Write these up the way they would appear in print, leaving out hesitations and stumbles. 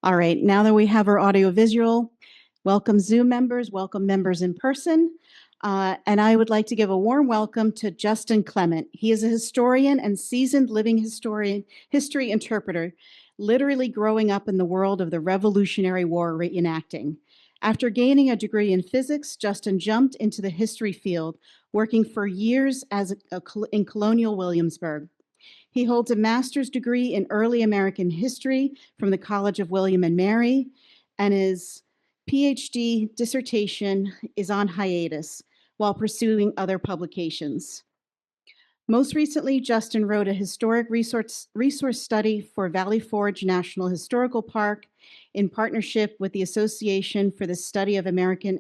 All right, now that we have our audiovisual, welcome Zoom members, welcome members in person. And I would like to give a warm welcome to Justin Clement. He is a historian and seasoned living history interpreter, literally growing up in the world of the Revolutionary War reenacting. After gaining a degree in physics, Justin jumped into the history field, working for years in colonial Williamsburg. He holds a master's degree in early American history from the College of William and Mary, and his PhD dissertation is on hiatus while pursuing other publications. Most recently, Justin wrote a historic resource study for Valley Forge National Historical Park in partnership with the Association for the Study of American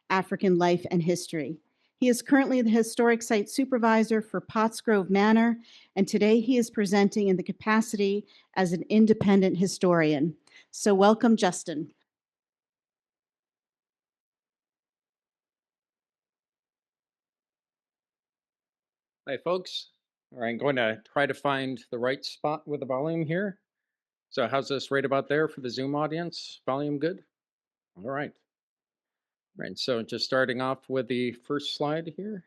African Life and History. He is currently the historic site supervisor for Pottsgrove Manor, and today he is presenting in the capacity as an independent historian. So welcome, Justin. Hi, folks. All right, I'm going to try to find the right spot with the volume here. So how's this right about there for the Zoom audience? Volume good? All right. All right, so just starting off with the first slide here.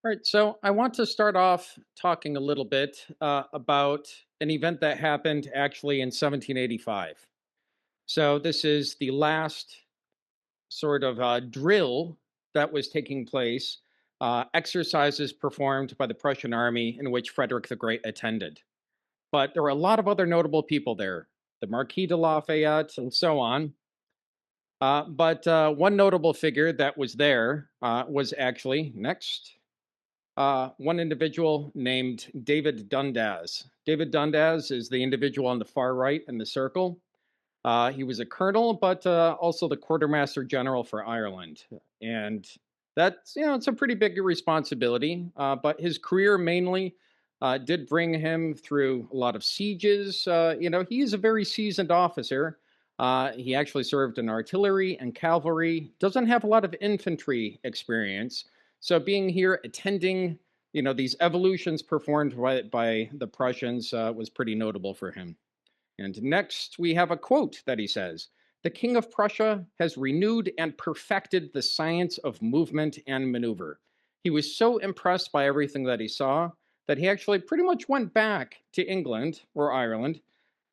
All right, so I want to start off talking a little bit about an event that happened actually in 1785. So this is the last sort of drill that was taking place, exercises performed by the Prussian army in which Frederick the Great attended. But there were a lot of other notable people there, the Marquis de Lafayette and so on. But one notable figure that was there was actually, next, one individual named David Dundas. David Dundas is the individual on the far right in the circle. He was a colonel, but also the quartermaster general for Ireland. And that's, it's a pretty big responsibility. But his career mainly did bring him through a lot of sieges. He's a very seasoned officer. He actually served in artillery and cavalry, doesn't have a lot of infantry experience. So being here attending, these evolutions performed by the Prussians was pretty notable for him. And next, we have a quote that he says: "The King of Prussia has renewed and perfected the science of movement and maneuver." He was so impressed by everything that he saw that he actually pretty much went back to England or Ireland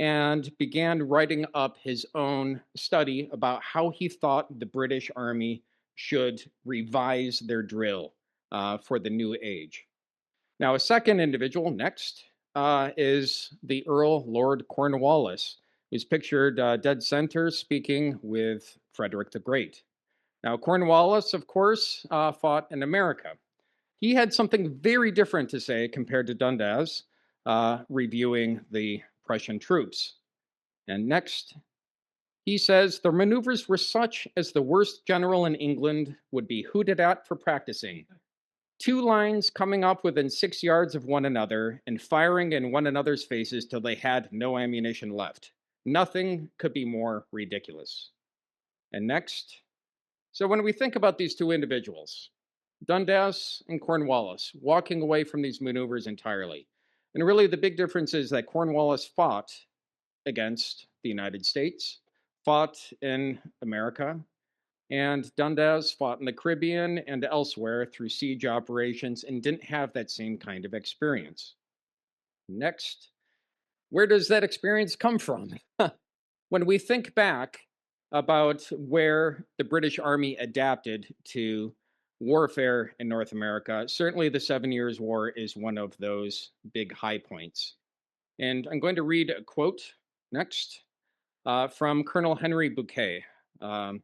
and began writing up his own study about how he thought the British Army should revise their drill for the new age. Now, a second individual, next, is the Earl Lord Cornwallis, who's pictured dead center speaking with Frederick the Great. Now, Cornwallis, of course, fought in America. He had something very different to say compared to Dundas, reviewing the Prussian troops. And next, he says the maneuvers were such as the worst general in England would be hooted at for practicing. Two lines coming up within 6 yards of one another and firing in one another's faces till they had no ammunition left. Nothing could be more ridiculous. And next, so when we think about these two individuals, Dundas and Cornwallis, walking away from these maneuvers entirely. And really, the big difference is that Cornwallis fought against the United States, fought in America, and Dundas fought in the Caribbean and elsewhere through siege operations and didn't have that same kind of experience. Next, where does that experience come from? When we think back about where the British Army adapted to warfare in North America, certainly the 7 Years' War is one of those big high points. And I'm going to read a quote next from Colonel Henry Bouquet. And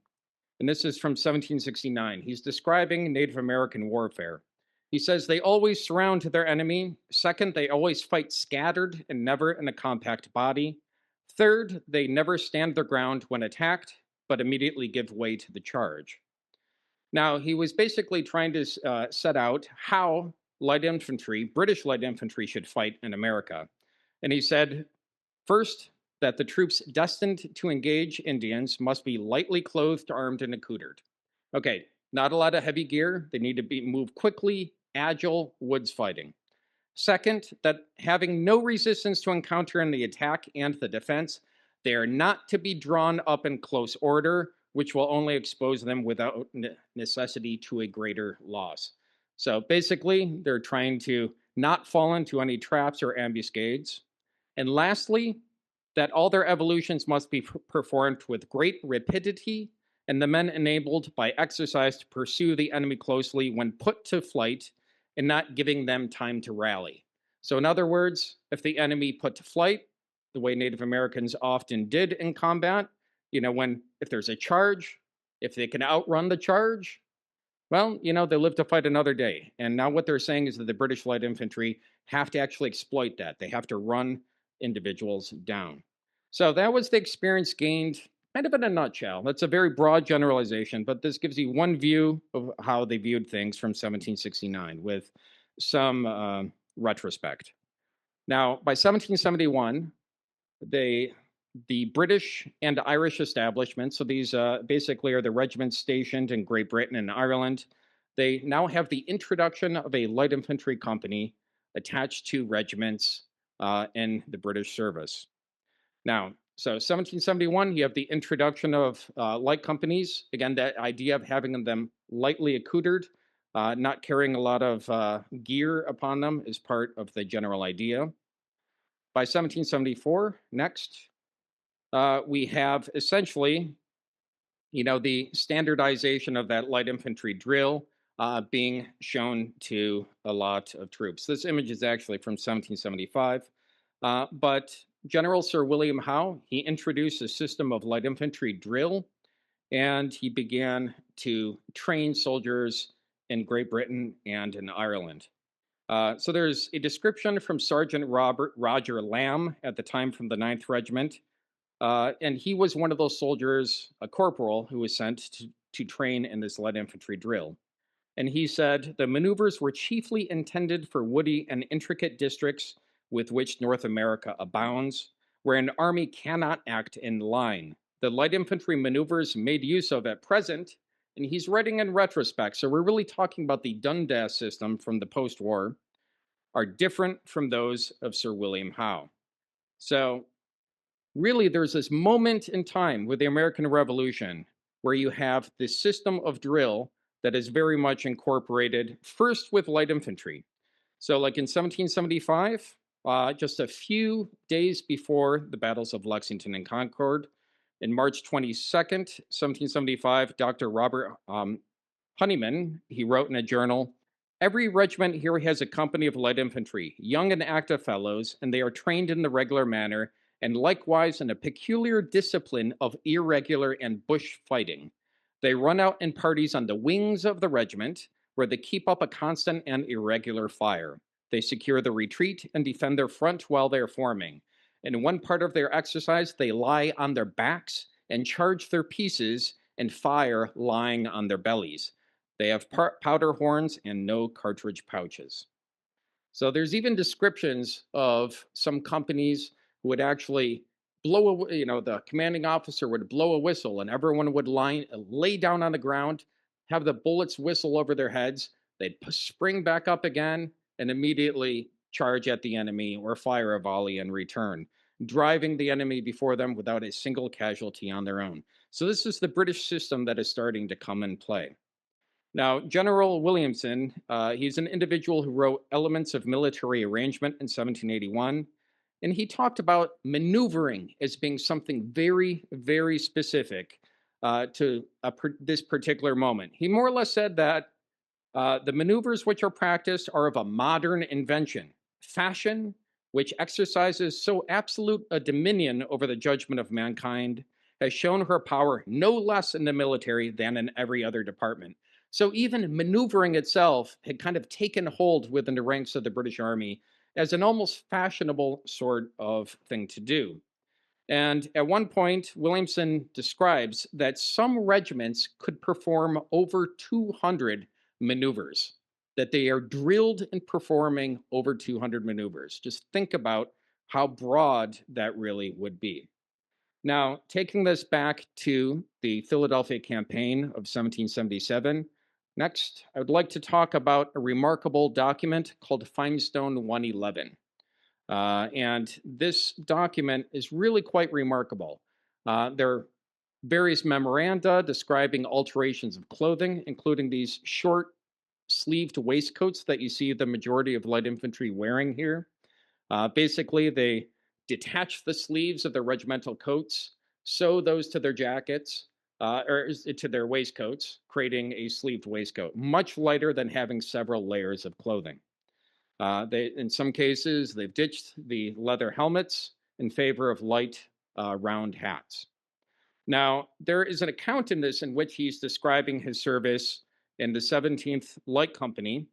this is from 1769. He's describing Native American warfare. He says, "They always surround their enemy. Second, they always fight scattered and never in a compact body. Third, they never stand their ground when attacked, but immediately give way to the charge." Now, he was basically trying to set out how light infantry, British light infantry, should fight in America. And he said, first, that the troops destined to engage Indians must be lightly clothed, armed, and accoutered. Okay, not a lot of heavy gear. They need to move quickly, agile, woods fighting. Second, that having no resistance to encounter in the attack and the defense, They are not to be drawn up in close order, which will only expose them without necessity to a greater loss. So basically, they're trying to not fall into any traps or ambuscades. And lastly, that all their evolutions must be performed with great rapidity, and the men enabled by exercise to pursue the enemy closely when put to flight and not giving them time to rally. So, in other words, if the enemy put to flight, the way Native Americans often did in combat, when if there's a charge, if they can outrun the charge, well, they live to fight another day. And now what they're saying is that the British light infantry have to actually exploit that. They have to run individuals down. So that was the experience gained kind of in a nutshell. That's a very broad generalization, but this gives you one view of how they viewed things from 1769 with some retrospect. Now, by 1771, they the British and Irish establishments, so these basically are the regiments stationed in Great Britain and Ireland, they now have the introduction of a light infantry company attached to regiments in the British service. Now, so 1771, you have the introduction of light companies. Again, that idea of having them lightly accoutered, not carrying a lot of gear upon them is part of the general idea. By 1774, next, we have essentially, the standardization of that light infantry drill being shown to a lot of troops. This image is actually from 1775, but General Sir William Howe, he introduced a system of light infantry drill, and he began to train soldiers in Great Britain and in Ireland. So there's a description from Sergeant Roger Lamb at the time from the 9th Regiment. And he was one of those soldiers, a corporal, who was sent to train in this light infantry drill. And he said the maneuvers were chiefly intended for woody and intricate districts with which North America abounds, where an army cannot act in line. The light infantry maneuvers made use of at present, and he's writing in retrospect, so we're really talking about the Dundas system from the post war, are different from those of Sir William Howe. So really, there's this moment in time with the American Revolution where you have this system of drill that is very much incorporated first with light infantry. So, like in 1775, just a few days before the battles of Lexington and Concord, in March 22nd, 1775, Dr. Robert Honeyman, he wrote in a journal, every regiment here has a company of light infantry, young and active fellows, and they are trained in the regular manner, and likewise in a peculiar discipline of irregular and bush fighting. They run out in parties on the wings of the regiment, where they keep up a constant and irregular fire. They secure the retreat and defend their front while they are forming. In one part of their exercise, they lie on their backs and charge their pieces and fire lying on their bellies. They have powder horns and no cartridge pouches. So there's even descriptions of some companies who would actually the commanding officer would blow a whistle and everyone would lay down on the ground, have the bullets whistle over their heads. They'd spring back up again and immediately charge at the enemy or fire a volley in return, driving the enemy before them without a single casualty on their own. So this is the British system that is starting to come in play. Now, General Williamson, he's an individual who wrote Elements of Military Arrangement in 1781, and he talked about maneuvering as being something very, very specific to this particular moment. He more or less said that the maneuvers which are practiced are of a modern invention, fashion, which exercises so absolute a dominion over the judgment of mankind, has shown her power no less in the military than in every other department. So even maneuvering itself had kind of taken hold within the ranks of the British Army as an almost fashionable sort of thing to do. And at one point, Williamson describes that some regiments could perform over 200 maneuvers, that they are drilled in performing over 200 maneuvers. Just think about how broad that really would be. Now, taking this back to the Philadelphia campaign of 1777, next, I would like to talk about a remarkable document called Finestone 111. And this document is really quite remarkable. There are various memoranda describing alterations of clothing, including these short sleeved waistcoats that you see the majority of light infantry wearing here. Basically, they detach the sleeves of their regimental coats, sew those to their jackets, to their waistcoats, creating a sleeved waistcoat, much lighter than having several layers of clothing. In some cases, they've ditched the leather helmets in favor of light, round hats. Now, there is an account in this in which he's describing his service in the 17th Light Company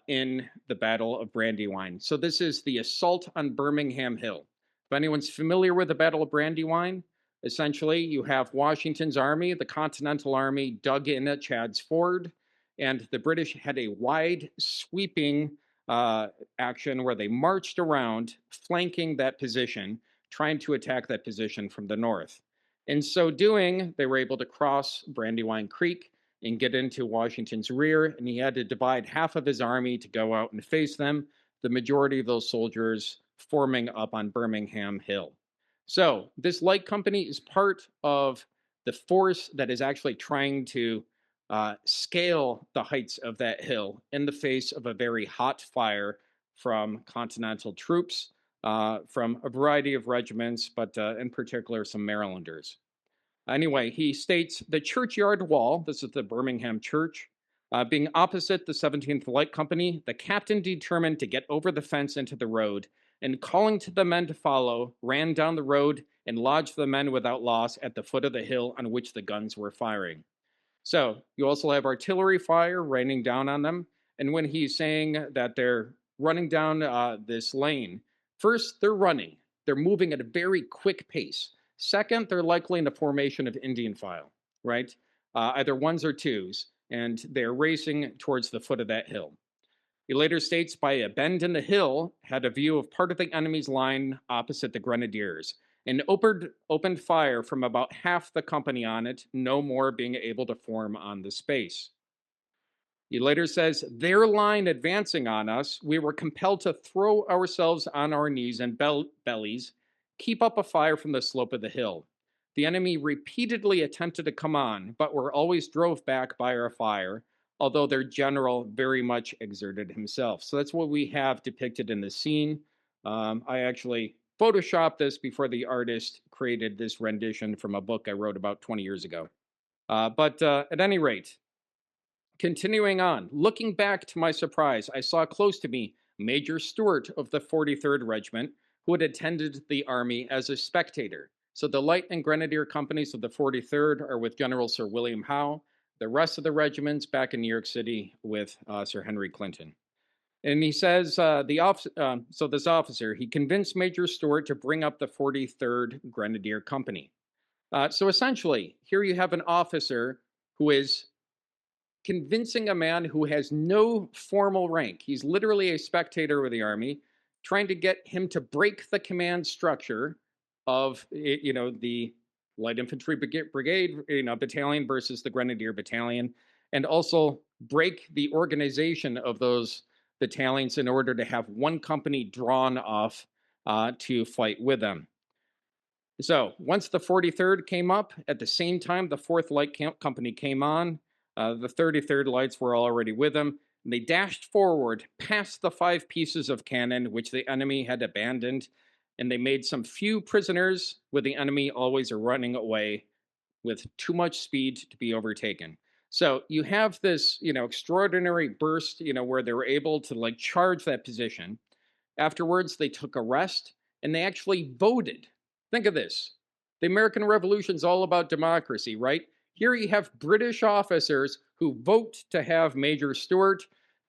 in the Battle of Brandywine. So, this is the assault on Birmingham Hill. If anyone's familiar with the Battle of Brandywine, essentially you have Washington's army, the Continental Army, dug in at Chad's Ford, and the British had a wide sweeping action where they marched around, flanking that position, trying to attack that position from the north. In so doing, they were able to cross Brandywine Creek and get into Washington's rear, and he had to divide half of his army to go out and face them, the majority of those soldiers forming up on Birmingham Hill. So, this light company is part of the force that is actually trying to scale the heights of that hill in the face of a very hot fire from Continental troops from a variety of regiments, but in particular some Marylanders. Anyway, he states the churchyard wall, this is the Birmingham church, being opposite the 17th Light Company, the captain determined to get over the fence into the road, and calling to the men to follow, ran down the road and lodged the men without loss at the foot of the hill on which the guns were firing. So you also have artillery fire raining down on them. And when he's saying that they're running down this lane, first, they're running. They're moving at a very quick pace. Second, they're likely in a formation of Indian file, right? Either ones or twos, and they're racing towards the foot of that hill. He later states by a bend in the hill, had a view of part of the enemy's line opposite the grenadiers, and opened fire from about half the company on it, no more being able to form on the space. He later says, their line advancing on us, we were compelled to throw ourselves on our knees and bellies, keep up a fire from the slope of the hill. The enemy repeatedly attempted to come on, but were always drove back by our fire, although their general very much exerted himself. So that's what we have depicted in the scene. I actually photoshopped this before the artist created this rendition from a book I wrote about 20 years ago. But at any rate, continuing on, looking back to my surprise, I saw close to me Major Stewart of the 43rd Regiment, who had attended the army as a spectator. So the light and grenadier companies of the 43rd are with General Sir William Howe. The rest of the regiments back in New York City with Sir Henry Clinton. And he says, so this officer, he convinced Major Stewart to bring up the 43rd Grenadier Company. So essentially, here you have an officer who is convincing a man who has no formal rank. He's literally a spectator with the army, trying to get him to break the command structure of the light infantry brigade, battalion versus the grenadier battalion, and also break the organization of those battalions in order to have one company drawn off to fight with them. So once the 43rd came up, at the same time the 4th Light Company came on, the 33rd Lights were already with them. And they dashed forward past the 5 pieces of cannon which the enemy had abandoned, and they made some few prisoners, with the enemy always running away with too much speed to be overtaken. So you have this, extraordinary burst, where they were able to like charge that position. Afterwards, they took a rest and they actually voted. Think of this. The American Revolution is all about democracy, right? Here you have British officers who vote to have Major Stewart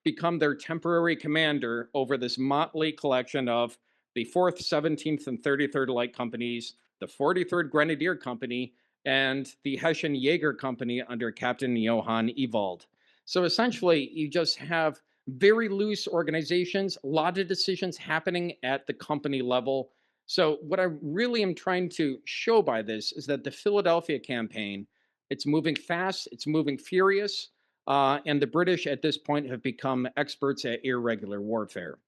become their temporary commander over this motley collection of the 4th, 17th, and 33rd Light Companies, the 43rd Grenadier Company, and the Hessian Jaeger Company under Captain Johann Ewald. So essentially, you just have very loose organizations, a lot of decisions happening at the company level. So what I really am trying to show by this is that the Philadelphia campaign, it's moving fast, it's moving furious, and the British at this point have become experts at irregular warfare.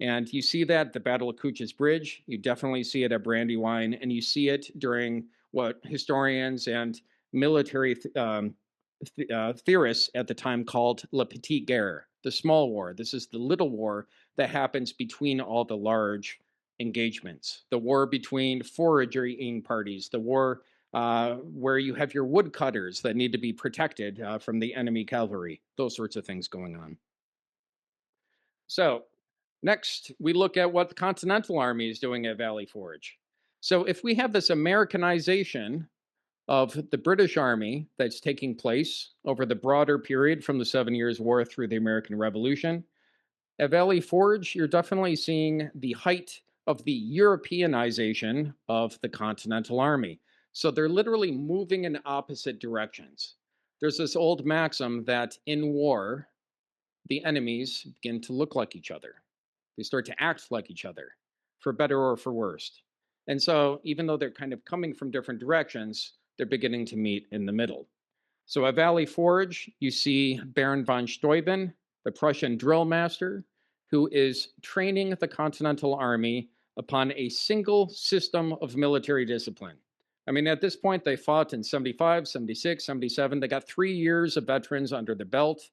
And you see that at the Battle of Cucci's Bridge. You definitely see it at Brandywine, and you see it during what historians and military theorists at the time called La Petite Guerre, the small war. This is the little war that happens between all the large engagements. The war between foraging parties, the war where you have your woodcutters that need to be protected from the enemy cavalry, those sorts of things going on. So, next, we look at what the Continental Army is doing at Valley Forge. So, if we have this Americanization of the British Army that's taking place over the broader period from the 7 Years' War through the American Revolution, at Valley Forge, you're definitely seeing the height of the Europeanization of the Continental Army. So they're literally moving in opposite directions. There's this old maxim that in war, the enemies begin to look like each other. They start to act like each other, for better or for worse. And so, even though they're kind of coming from different directions, they're beginning to meet in the middle. So at Valley Forge, you see Baron von Steuben, the Prussian drill master, who is training the Continental Army upon a single system of military discipline. I mean, at this point, they fought in 75, 76, 77. They got 3 years of veterans under the belt.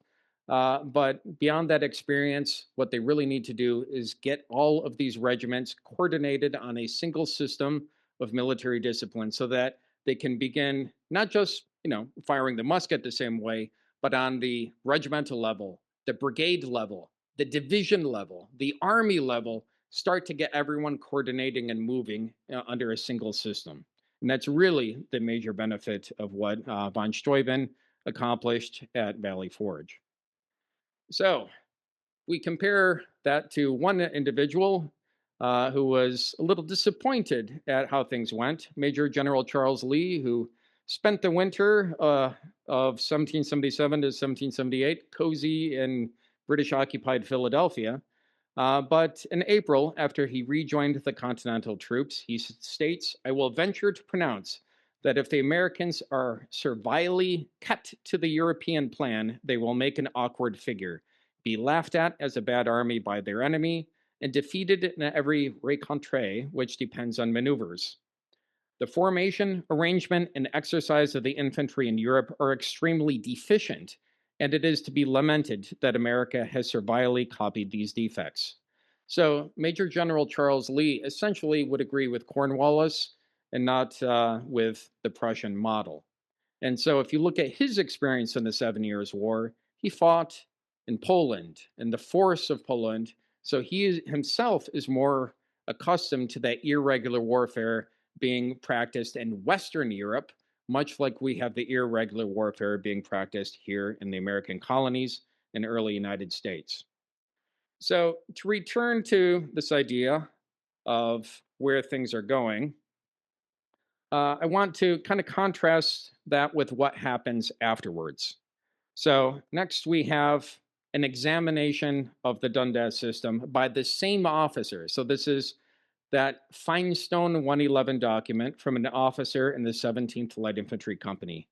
But beyond that experience, what they really need to do is get all of these regiments coordinated on a single system of military discipline so that they can begin not just firing the musket the same way, but on the regimental level, the brigade level, the division level, the army level, start to get everyone coordinating and moving under a single system. And that's really the major benefit of what von Steuben accomplished at Valley Forge. So we compare that to one individual who was a little disappointed at how things went, Major General Charles Lee, who spent the winter of 1777 to 1778 cozy in British occupied Philadelphia. But in April, after he rejoined the Continental troops, he states, "I will venture to pronounce that if the Americans are servilely kept to the European plan, they will make an awkward figure, be laughed at as a bad army by their enemy, and defeated in every rencontre which depends on maneuvers. The formation, arrangement, and exercise of the infantry in Europe are extremely deficient, and it is to be lamented that America has servilely copied these defects." So Major General Charles Lee essentially would agree with Cornwallis and not with the Prussian model. And so if you look at his experience in the 7 Years' War, he fought in Poland, in the force of Poland. So he himself is more accustomed to that irregular warfare being practiced in Western Europe, much like we have the irregular warfare being practiced here in the American colonies and early United States. So to return to this idea of where things are going, I want to kind of contrast that with what happens afterwards. So next we have an examination of the Dundas system by the same officer. So this is that Finestone 111 document from an officer in the 17th Light Infantry Company.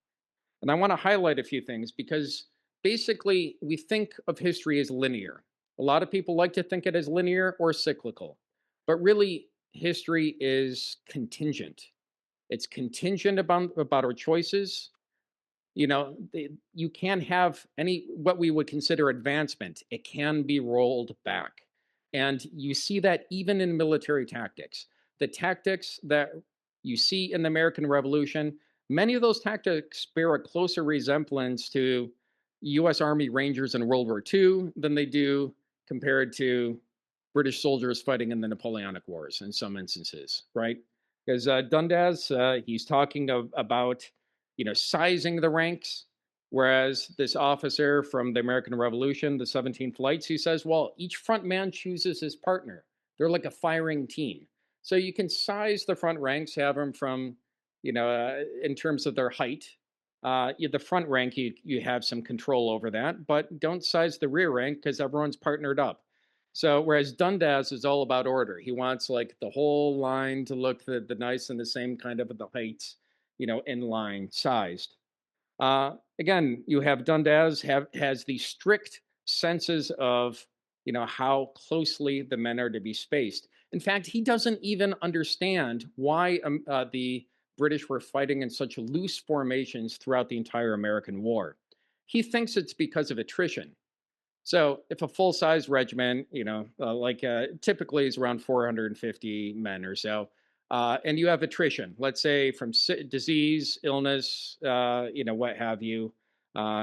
And I want to highlight a few things because basically we think of history as linear. A lot of people like to think it as linear or cyclical, but really history is contingent. It's contingent about our choices. You can't have any what we would consider advancement. It can be rolled back. And you see that even in military tactics. The tactics that you see in the American Revolution, many of those tactics bear a closer resemblance to US Army Rangers in World War II than they do compared to British soldiers fighting in the Napoleonic Wars in some instances, right? Because Dundas, he's talking about sizing the ranks. Whereas this officer from the American Revolution, the 17th Lights, he says, well, each front man chooses his partner. They're like a firing team. So you can size the front ranks, have them from, in terms of their height. The front rank, you have some control over that, but don't size the rear rank because everyone's partnered up. So whereas Dundas is all about order, he wants like the whole line to look the nice and the same kind of the heights, in line, sized. Again, you have Dundas has these strict senses of how closely the men are to be spaced. In fact, he doesn't even understand why the British were fighting in such loose formations throughout the entire American war. He thinks it's because of attrition. So if a full size regiment, typically is around 450 men or so, and you have attrition, let's say from disease, illness, what have you,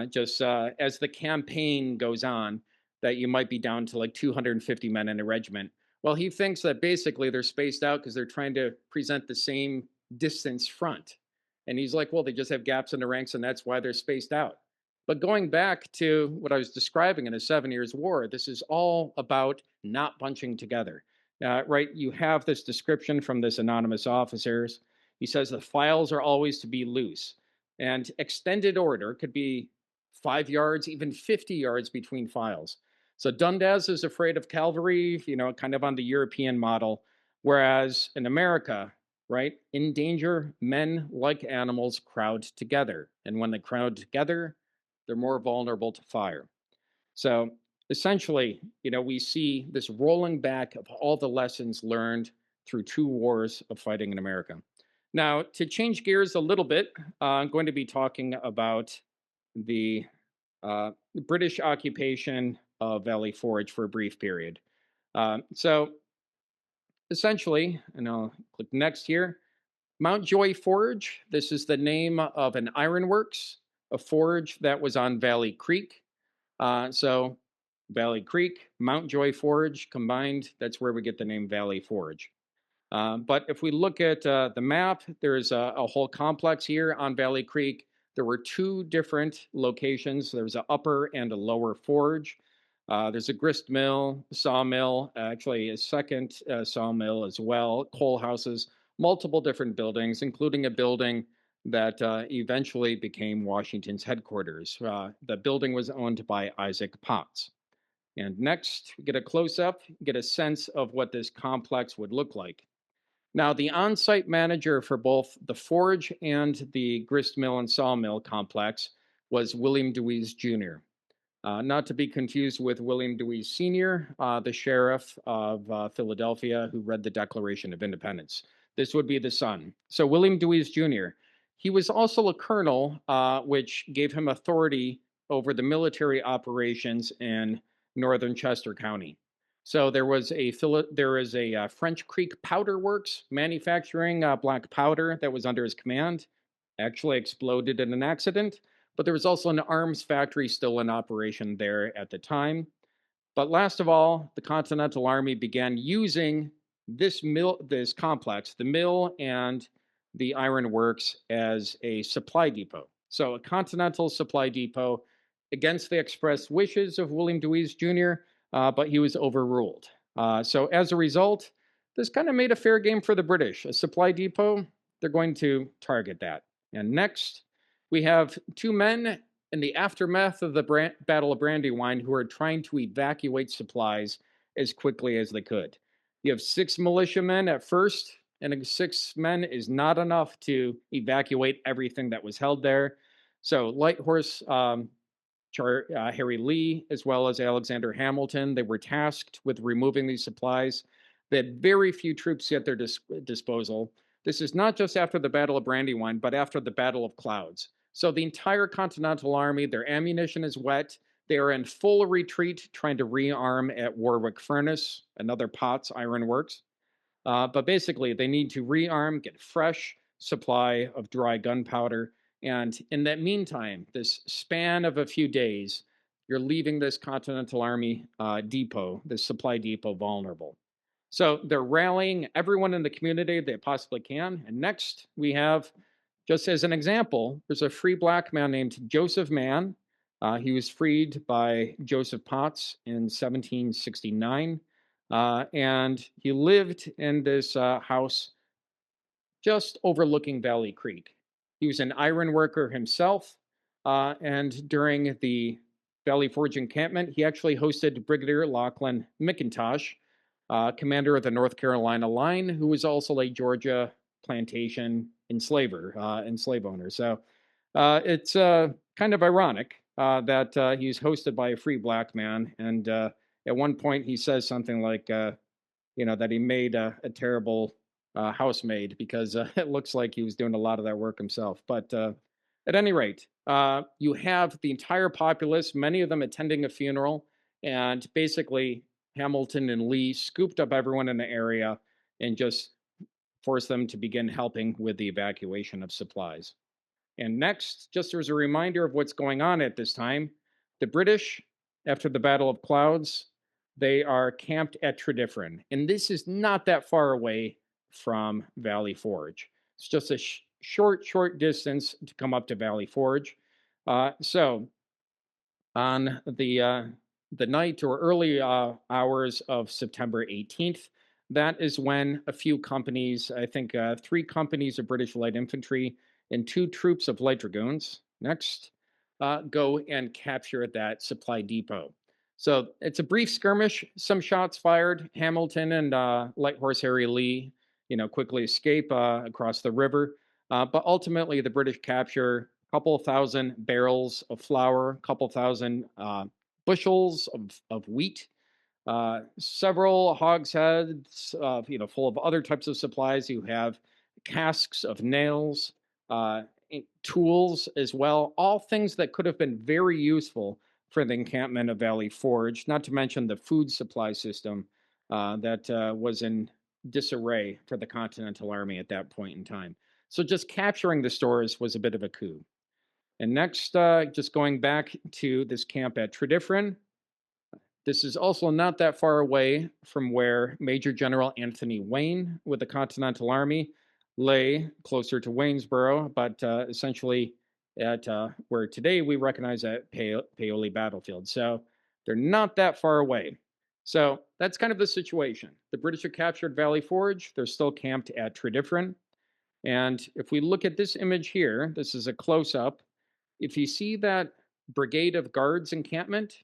just as the campaign goes on, that you might be down to like 250 men in a regiment. Well, he thinks that basically they're spaced out because they're trying to present the same distance front. And he's like, well, they just have gaps in the ranks, and that's why they're spaced out. But going back to what I was describing in the 7 Years' War, this is all about not bunching together. Right? You have this description from this anonymous officer. He says the files are always to be loose, and extended order could be 5 yards, even 50 yards between files. So Dundas is afraid of cavalry, kind of on the European model, whereas in America, right, in danger, men like animals crowd together, and when they crowd together, they're more vulnerable to fire. So essentially, we see this rolling back of all the lessons learned through 2 wars of fighting in America. Now, to change gears a little bit, I'm going to be talking about the British occupation of Valley Forge for a brief period. So essentially, and I'll click next here, Mountjoy Forge. This is the name of an ironworks, a forge that was on Valley Creek. So Valley Creek, Mountjoy Forge combined, that's where we get the name Valley Forge. But if we look at the map, there's a whole complex here on Valley Creek. There were 2 different locations. There's an upper and a lower forge. There's a grist mill, sawmill, actually a second sawmill as well, coal houses, multiple different buildings, including a building that eventually became Washington's headquarters. The building was owned by Isaac Potts. And next, get a close-up, get a sense of what this complex would look like. Now, the on-site manager for both the forge and the grist mill and sawmill complex was William Deweese Jr. Not to be confused with William Deweese Sr., the sheriff of Philadelphia who read the Declaration of Independence. This would be the son. So William Deweese Jr., he was also a colonel, which gave him authority over the military operations in northern Chester County. So there is a French Creek Powder Works manufacturing black powder that was under his command. Actually exploded in an accident, but there was also an arms factory still in operation there at the time. But last of all, the Continental Army began using this complex, the mill and the ironworks, as a supply depot. So a Continental supply depot against the express wishes of William Deweese Jr., but he was overruled. So as a result, this kind of made a fair game for the British. A supply depot, they're going to target that. And next, we have 2 men in the aftermath of the Battle of Brandywine who are trying to evacuate supplies as quickly as they could. You have 6 militiamen at first, and 6 men is not enough to evacuate everything that was held there. So Light Horse Harry Lee, as well as Alexander Hamilton, they were tasked with removing these supplies. They had very few troops at their disposal. This is not just after the Battle of Brandywine, but after the Battle of Clouds. So the entire Continental Army, their ammunition is wet. They are in full retreat, trying to rearm at Warwick Furnace, another Potts Iron Works. But basically, they need to rearm, get fresh supply of dry gunpowder. And in that meantime, this span of a few days, you're leaving this Continental Army depot, this supply depot, vulnerable. So they're rallying everyone in the community they possibly can. And next, we have, just as an example, there's a free black man named Joseph Mann. He was freed by Joseph Potts in 1769. And he lived in this house just overlooking Valley Creek. He was an iron worker himself. And during the Valley Forge encampment, he actually hosted Brigadier Lachlan McIntosh, commander of the North Carolina line, who was also a Georgia plantation enslaver and slave owner. So it's kind of ironic that he's hosted by a free black man, and At one point, he says something like, that he made a terrible housemaid because it looks like he was doing a lot of that work himself. But at any rate, you have the entire populace, many of them attending a funeral, and basically Hamilton and Lee scooped up everyone in the area and just forced them to begin helping with the evacuation of supplies. And next, just as a reminder of what's going on at this time, the British, after the Battle of Clouds, they are camped at Tredyffrin. And this is not that far away from Valley Forge. It's just a short distance to come up to Valley Forge. So on the night or early hours of September 18th, that is when a few companies, I think 3 companies of British light infantry and 2 troops of light dragoons, next, go and capture that supply depot. So it's a brief skirmish, some shots fired. Hamilton and Light Horse Harry Lee, quickly escape across the river. But ultimately, the British capture a couple thousand barrels of flour, a couple thousand bushels of wheat, several hogsheads full of other types of supplies. You have casks of nails, tools as well, all things that could have been very useful for the encampment of Valley Forge, not to mention the food supply system that was in disarray for the Continental Army at that point in time. So just capturing the stores was a bit of a coup. And next, just going back to this camp at Tredyffrin, this is also not that far away from where Major General Anthony Wayne with the Continental Army lay, closer to Waynesboro, but essentially at where today we recognize at Paoli battlefield. So they're not that far away. So that's kind of the situation. The British have captured Valley Forge. They're still camped at Tredyffrin. And if we look at this image here, this is a close up. If you see that Brigade of Guards encampment,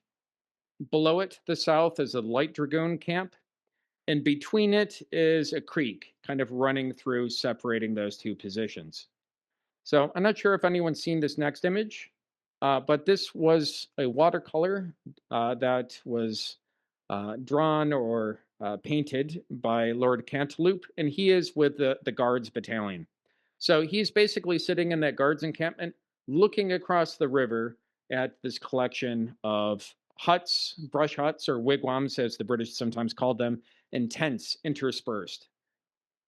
below it to the south is a light dragoon camp, and between it is a creek kind of running through, separating those 2 positions. So I'm not sure if anyone's seen this next image, but this was a watercolor that was drawn or painted by Lord Cantilupe, and he is with the Guards Battalion. So he's basically sitting in that Guards encampment, looking across the river at this collection of huts, brush huts, or wigwams, as the British sometimes called them, and tents interspersed.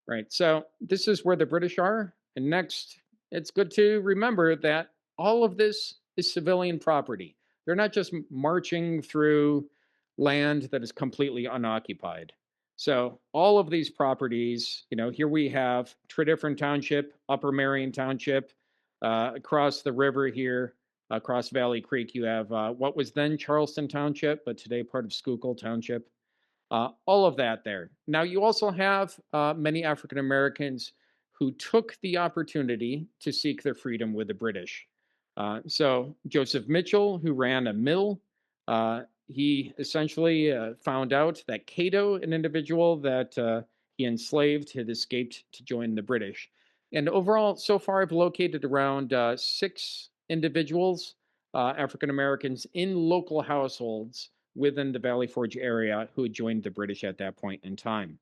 Right. So this is where the British are. And next, it's good to remember that all of this is civilian property. They're not just marching through land that is completely unoccupied. So all of these properties, here we have Tredyffrin Township, Upper Marion Township, across the river here, across Valley Creek, you have what was then Charleston Township, but today part of Schuylkill Township. All of that there. Now, you also have many African Americans who took the opportunity to seek their freedom with the British. So Joseph Mitchell, who ran a mill, he essentially found out that Cato, an individual that he enslaved, had escaped to join the British. And overall, so far, I've located around 6 individuals, African Americans, in local households within the Valley Forge area who had joined the British at that point in time.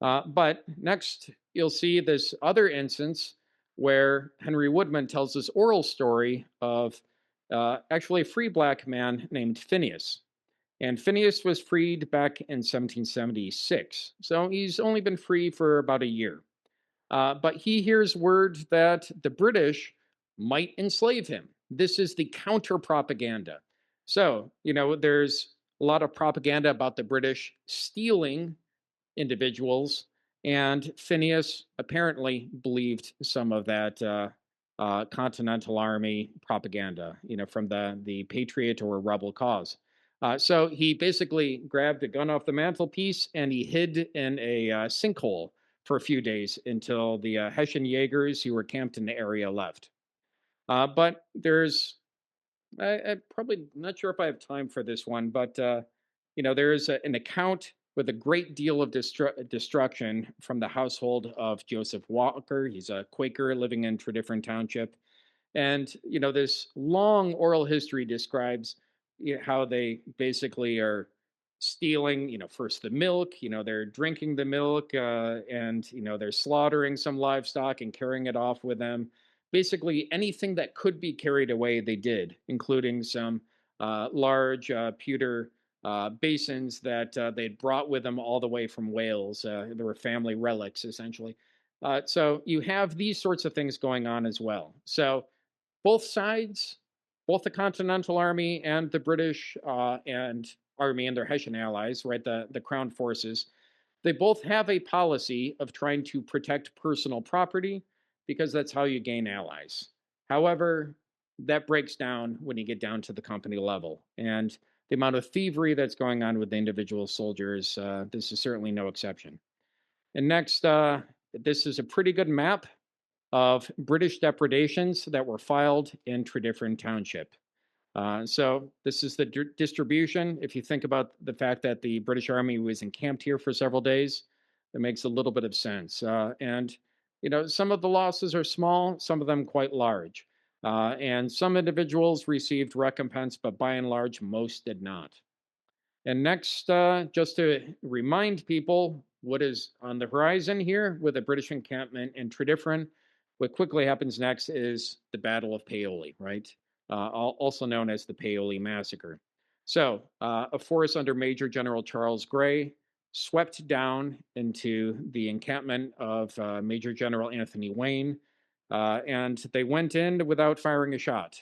But next, you'll see this other instance where Henry Woodman tells this oral story of actually a free black man named Phineas. And Phineas was freed back in 1776. So he's only been free for about a year. But he hears word that the British might enslave him. This is the counter propaganda. So, there's a lot of propaganda about the British stealing individuals, and Phineas apparently believed some of that Continental Army propaganda, from the Patriot or rebel cause. So he basically grabbed a gun off the mantelpiece and he hid in a sinkhole for a few days until the Hessian Jaegers who were camped in the area left. But I'm probably not sure if I have time for this one, but there is an account with a great deal of destruction from the household of Joseph Walker. He's a Quaker living in Tredyffrin Township. And, this long oral history describes how they basically are stealing, first the milk, they're drinking the milk, and, they're slaughtering some livestock and carrying it off with them. Basically, anything that could be carried away, they did, including some large pewter basins that they'd brought with them all the way from Wales. There were family relics, essentially. So you have these sorts of things going on as well. So both sides, both the Continental Army and the British and Army and their Hessian allies, right, the Crown forces, they both have a policy of trying to protect personal property because that's how you gain allies. However, that breaks down when you get down to the company level. And the amount of thievery that's going on with the individual soldiers, this is certainly no exception. And next, this is a pretty good map of British depredations that were filed in Tredyffrin Township. So this is the distribution. If you think about the fact that the British Army was encamped here for several days, it makes a little bit of sense. And some of the losses are small, some of them quite large. And some individuals received recompense, but by and large, most did not. And next, just to remind people what is on the horizon here with the British encampment in Tredyffrin, what quickly happens next is the Battle of Paoli, right? Also known as the Paoli Massacre. So, a force under Major General Charles Gray swept down into the encampment of Major General Anthony Wayne, and they went in without firing a shot.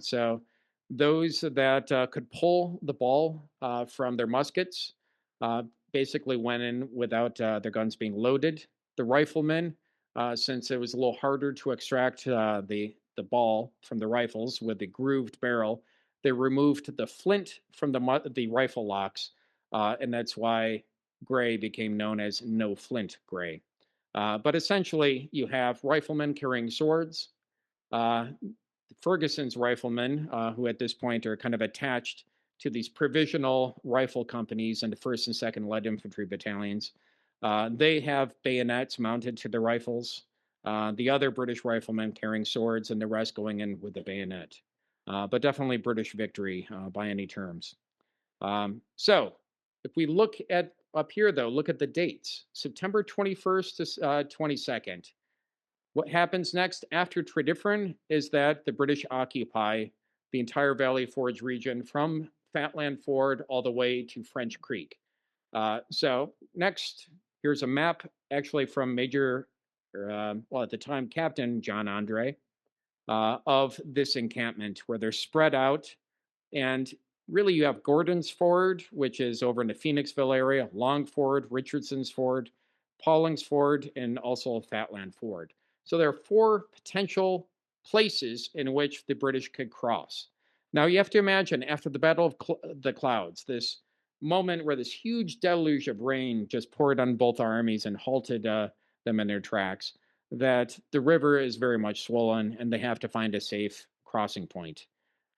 So, those that could pull the ball from their muskets uh, basically went in without their guns being loaded. The riflemen, since it was a little harder to extract the ball from the rifles with the grooved barrel, they removed the flint from the rifle locks, and that's why Gray became known as No Flint Gray. But essentially, you have riflemen carrying swords. Uh, Ferguson's riflemen, who at this point are kind of attached to these provisional rifle companies and the 1st and 2nd Light Infantry battalions, they have bayonets mounted to their rifles. The other British riflemen carrying swords, and the rest going in with the bayonet. But definitely British victory by any terms. So if we look at up here, though, look at the dates September 21st to 22nd. What happens next after Tredyffrin is that the British occupy the entire Valley Forge region from Fatland Ford all the way to French Creek. So next, here's a map actually from well, at the time, Captain John Andre, of this encampment where they're spread out. And really, you have Gordon's Ford, which is over in the Phoenixville area, Long Ford, Richardson's Ford, Pauling's Ford, and also Fatland Ford. So there are 4 potential places in which the British could cross. Now, you have to imagine after the Battle of the Clouds, this moment where this huge deluge of rain just poured on both armies and halted them in their tracks, that the river is very much swollen and they have to find a safe crossing point.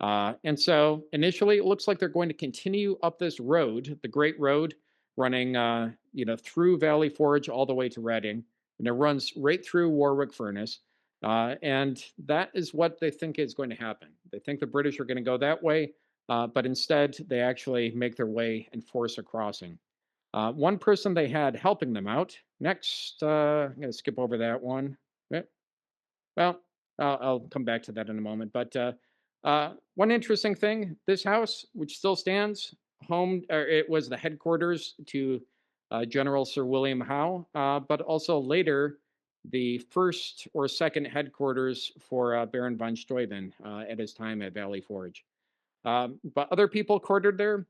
And so initially, it looks like they're going to continue up this road, the Great Road, running through Valley Forge all the way to Reading, and it runs right through Warwick Furnace. And that is what they think is going to happen. They think the British are going to go that way, but instead they actually make their way and force a crossing. One person they had helping them out. Next, I'm going to skip over that one. Well, I'll come back to that in a moment. But one interesting thing, this house, which still stands, it was the headquarters to General Sir William Howe, but also later the first or second headquarters for Baron von Steuben at his time at Valley Forge. But other people quartered there.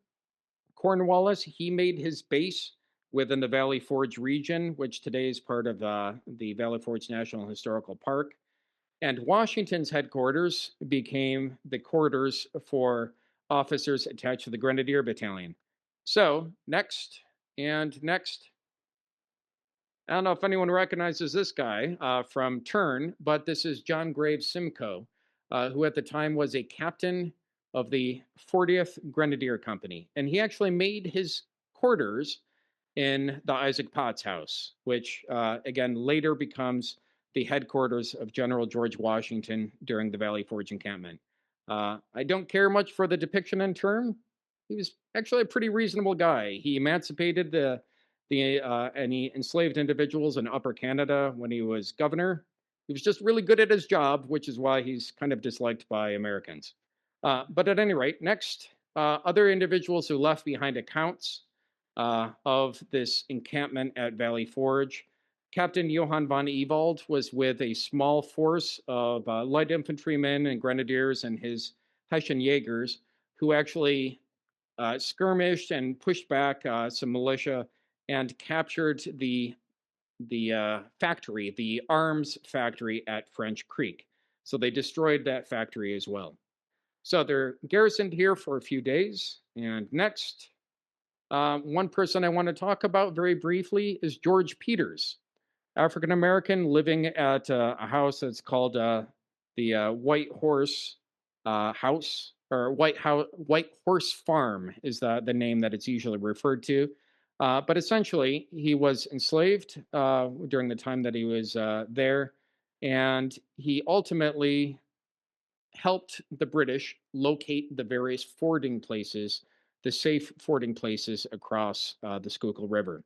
Cornwallis, he made his base within the Valley Forge region, which today is part of the Valley Forge National Historical Park. And Washington's headquarters became the quarters for officers attached to the Grenadier Battalion. So, next, I don't know if anyone recognizes this guy from Turn, but this is John Graves Simcoe, who at the time was a captain of the 40th Grenadier Company. And he actually made his quarters in the Isaac Potts House, which again later becomes the headquarters of General George Washington during the Valley Forge encampment. I don't care much for the depiction in term. He was actually a pretty reasonable guy. He emancipated any enslaved individuals in Upper Canada when he was governor. He was just really good at his job, which is why he's kind of disliked by Americans. But at any rate, next, other individuals who left behind accounts of this encampment at Valley Forge. Captain Johann von Ewald was with a small force of light infantrymen and grenadiers and his Hessian Jaegers, who actually skirmished and pushed back some militia and captured the factory, the arms factory at French Creek. So they destroyed that factory as well. So they're garrisoned here for a few days. And next, one person I want to talk about very briefly is George Peters, African American living at a house that's called the White Horse House, or White Horse Farm is the name that it's usually referred to. But essentially, he was enslaved during the time that he was there, and he ultimately helped the British locate the various fording places, the safe fording places across the Schuylkill River.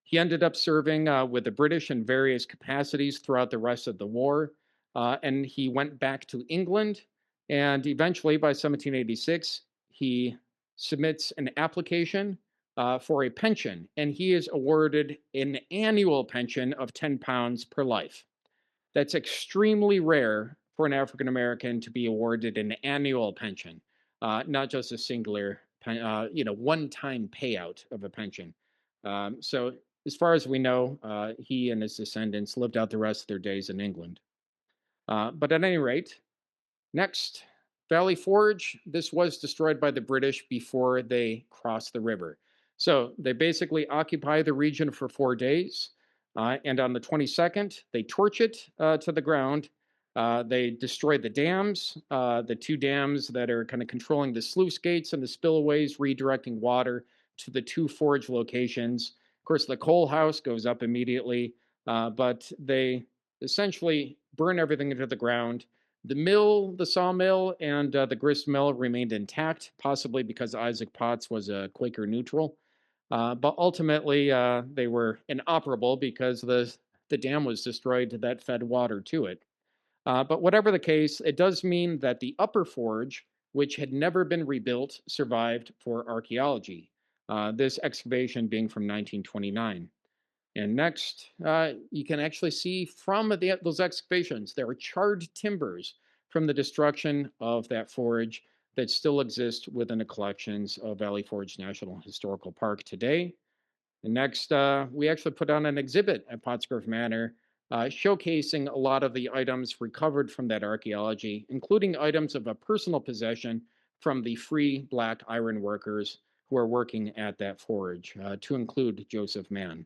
He ended up serving with the British in various capacities throughout the rest of the war, and he went back to England. And eventually, by 1786, he submits an application for a pension, and he is awarded an annual pension of £10 per life. That's extremely rare for an African American to be awarded an annual pension, not just a singular, one-time payout of a pension. So, as far as we know, he and his descendants lived out the rest of their days in England. But at any rate, next, Valley Forge. This was destroyed by the British before they crossed the river. So they basically occupy the region for 4 days. And on the 22nd, they torch it to the ground. They destroy the dams, the two dams that are kind of controlling the sluice gates and the spillways, redirecting water to the two forge locations. Of course, the coal house goes up immediately, but they essentially burn everything into the ground. The mill, the sawmill, and the grist mill remained intact, possibly because Isaac Potts was a Quaker neutral. But ultimately, they were inoperable because the dam was destroyed that fed water to it. But whatever the case, it does mean that the upper forge, which had never been rebuilt, survived for archaeology. This excavation being from 1929. And next, you can actually see from those excavations, there are charred timbers from the destruction of that forge that still exist within the collections of Valley Forge National Historical Park today. And next, we actually put on an exhibit at Pottsgrove Manor showcasing a lot of the items recovered from that archaeology, including items of a personal possession from the free Black iron workers who are working at that forge, to include Joseph Mann.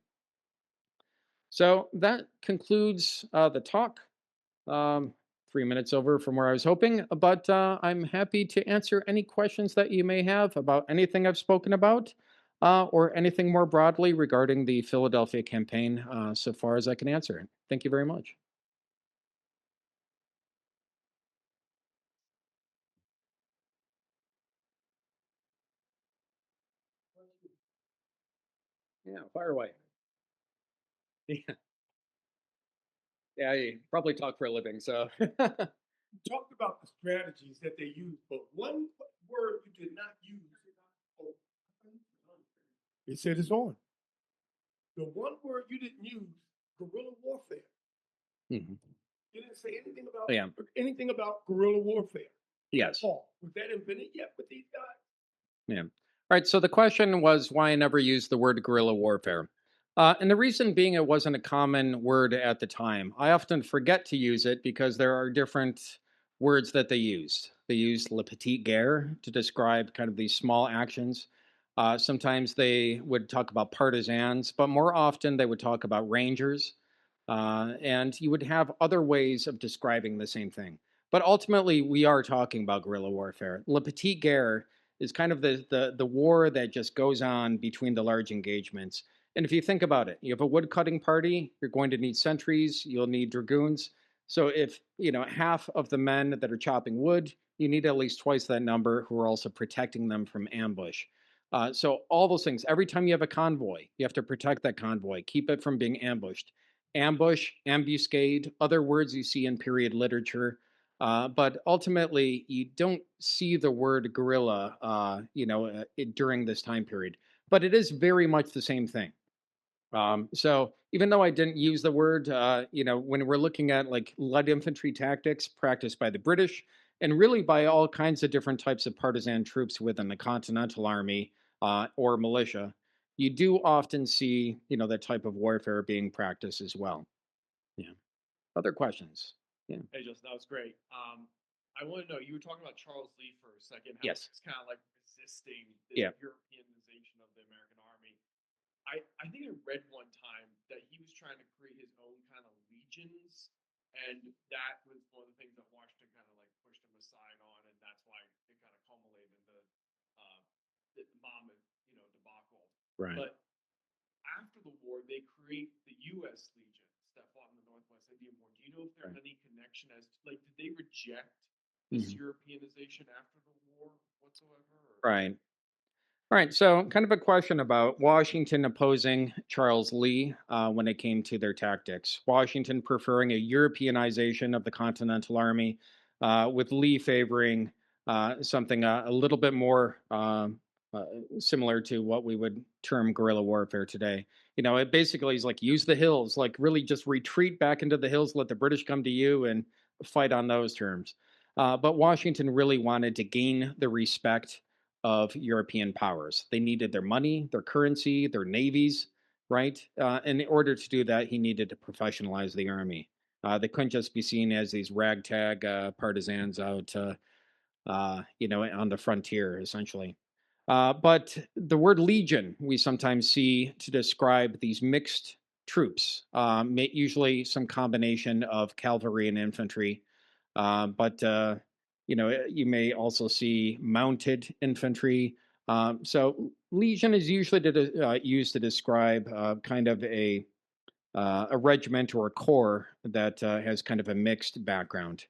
So that concludes the talk. 3 minutes over from where I was hoping, but I'm happy to answer any questions that you may have about anything I've spoken about, or anything more broadly regarding the Philadelphia campaign, so far as I can answer it. Thank you very much. Yeah, fire away. Yeah, yeah, you probably talk for a living, so. Talked about the strategies that they use, but one word you did not use. Oh, it said it's on. The one word you didn't use, guerrilla warfare. Mhm. You didn't say anything about Yeah. anything about guerrilla warfare. Yes. Oh, was that invented yet with these guys? Yeah. All right. So the question was why I never used the word guerrilla warfare. And the reason being it wasn't a common word at the time. I often forget to use it because there are different words that they used. They used le petit guerre to describe kind of these small actions. Sometimes they would talk about partisans, but more often they would talk about rangers. And you would have other ways of describing the same thing. But ultimately, we are talking about guerrilla warfare. Le petit guerre is kind of the war that just goes on between the large engagements. And if you think about it, you have a woodcutting party, you're going to need sentries, you'll need dragoons. So if, half of the men that are chopping wood, you need at least twice that number who are also protecting them from ambush. So all those things, every time you have a convoy, you have to protect that convoy, keep it from being ambushed. Ambush, ambuscade, other words you see in period literature. But ultimately, you don't see the word guerrilla, during this time period. But it is very much the same thing. So even though I didn't use the word, when we're looking at like light infantry tactics practiced by the British and really by all kinds of different types of partisan troops within the Continental Army or militia, you do often see, that type of warfare being practiced as well. Yeah. Other questions? Yeah. Hey, Justin, that was great. I want to know, you were talking about Charles Lee for a second. How Yes. It's kind of like resisting the Yeah. Europeanization of the American Army. I think I read one time that he was trying to create his own kind of legions, and that was one of the things that Washington kind of like pushed him aside on, and that's why it kind of culminated in the Monmouth, debacle. Right. But after the war, they create the U.S. legions that fought in the Northwest Indian War. Do you know if there's any connection as to, like, did they reject this Europeanization after the war whatsoever? Or? Right. All right, so kind of a question about Washington opposing Charles Lee when it came to their tactics. Washington preferring a Europeanization of the Continental Army, with Lee favoring something a little bit more uh, similar to what we would term guerrilla warfare today. It basically is like use the hills, like really just retreat back into the hills, let the British come to you and fight on those terms. But Washington really wanted to gain the respect of European powers. They needed their money, their currency, their navies, right? And in order to do that, he needed to professionalize the army. They couldn't just be seen as these ragtag partisans out, on the frontier, essentially. But the word legion we sometimes see to describe these mixed troops, usually some combination of cavalry and infantry. But you may also see mounted infantry. So legion is usually used to describe kind of a regiment or a corps that has kind of a mixed background.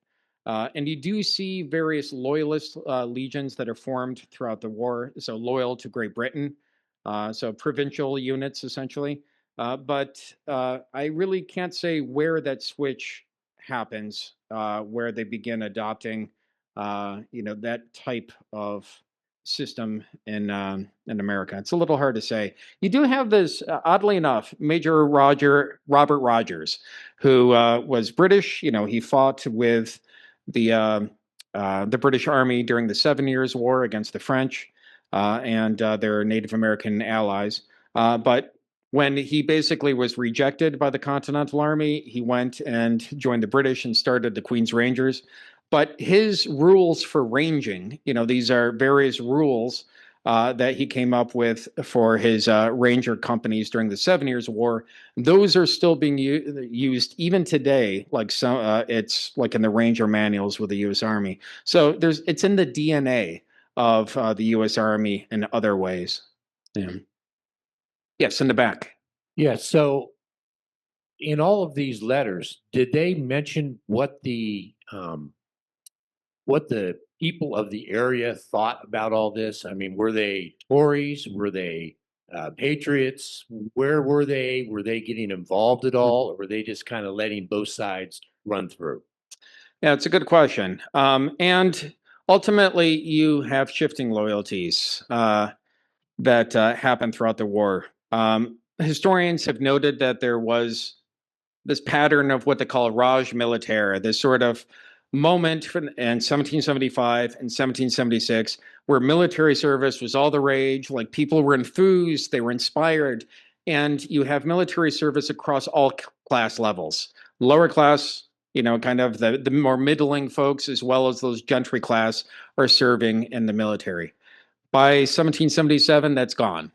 And you do see various loyalist legions that are formed throughout the war, so loyal to Great Britain, so provincial units essentially. But I really can't say where that switch happens, where they begin adopting, that type of system in America. It's a little hard to say. You do have this, oddly enough, Major Robert Rogers, who was British. He fought with the British Army during the 7 Years' War against the French and their Native American allies. But when he basically was rejected by the Continental Army, he went and joined the British and started the Queen's Rangers. But his rules for ranging, these are various rules that he came up with for his ranger companies during the 7 Years' War. Those are still being used even today. Like it's like in the ranger manuals with the U.S. Army. So it's in the DNA of the U.S. Army in other ways. Yeah. Yes, in the back. Yeah. So in all of these letters, did they mention what the people of the area thought about all this? I mean, were they Tories? Were they patriots? Where were they? Were they getting involved at all, or were they just kind of letting both sides run through? Yeah, it's a good question. And ultimately, you have shifting loyalties that happen throughout the war. Historians have noted that there was this pattern of what they call rage militaire, this sort of moment in 1775 and 1776 where military service was all the rage, like people were enthused, they were inspired, and you have military service across all class levels. Lower class, kind of the more middling folks, as well as those gentry class, are serving in the military. By 1777, that's gone.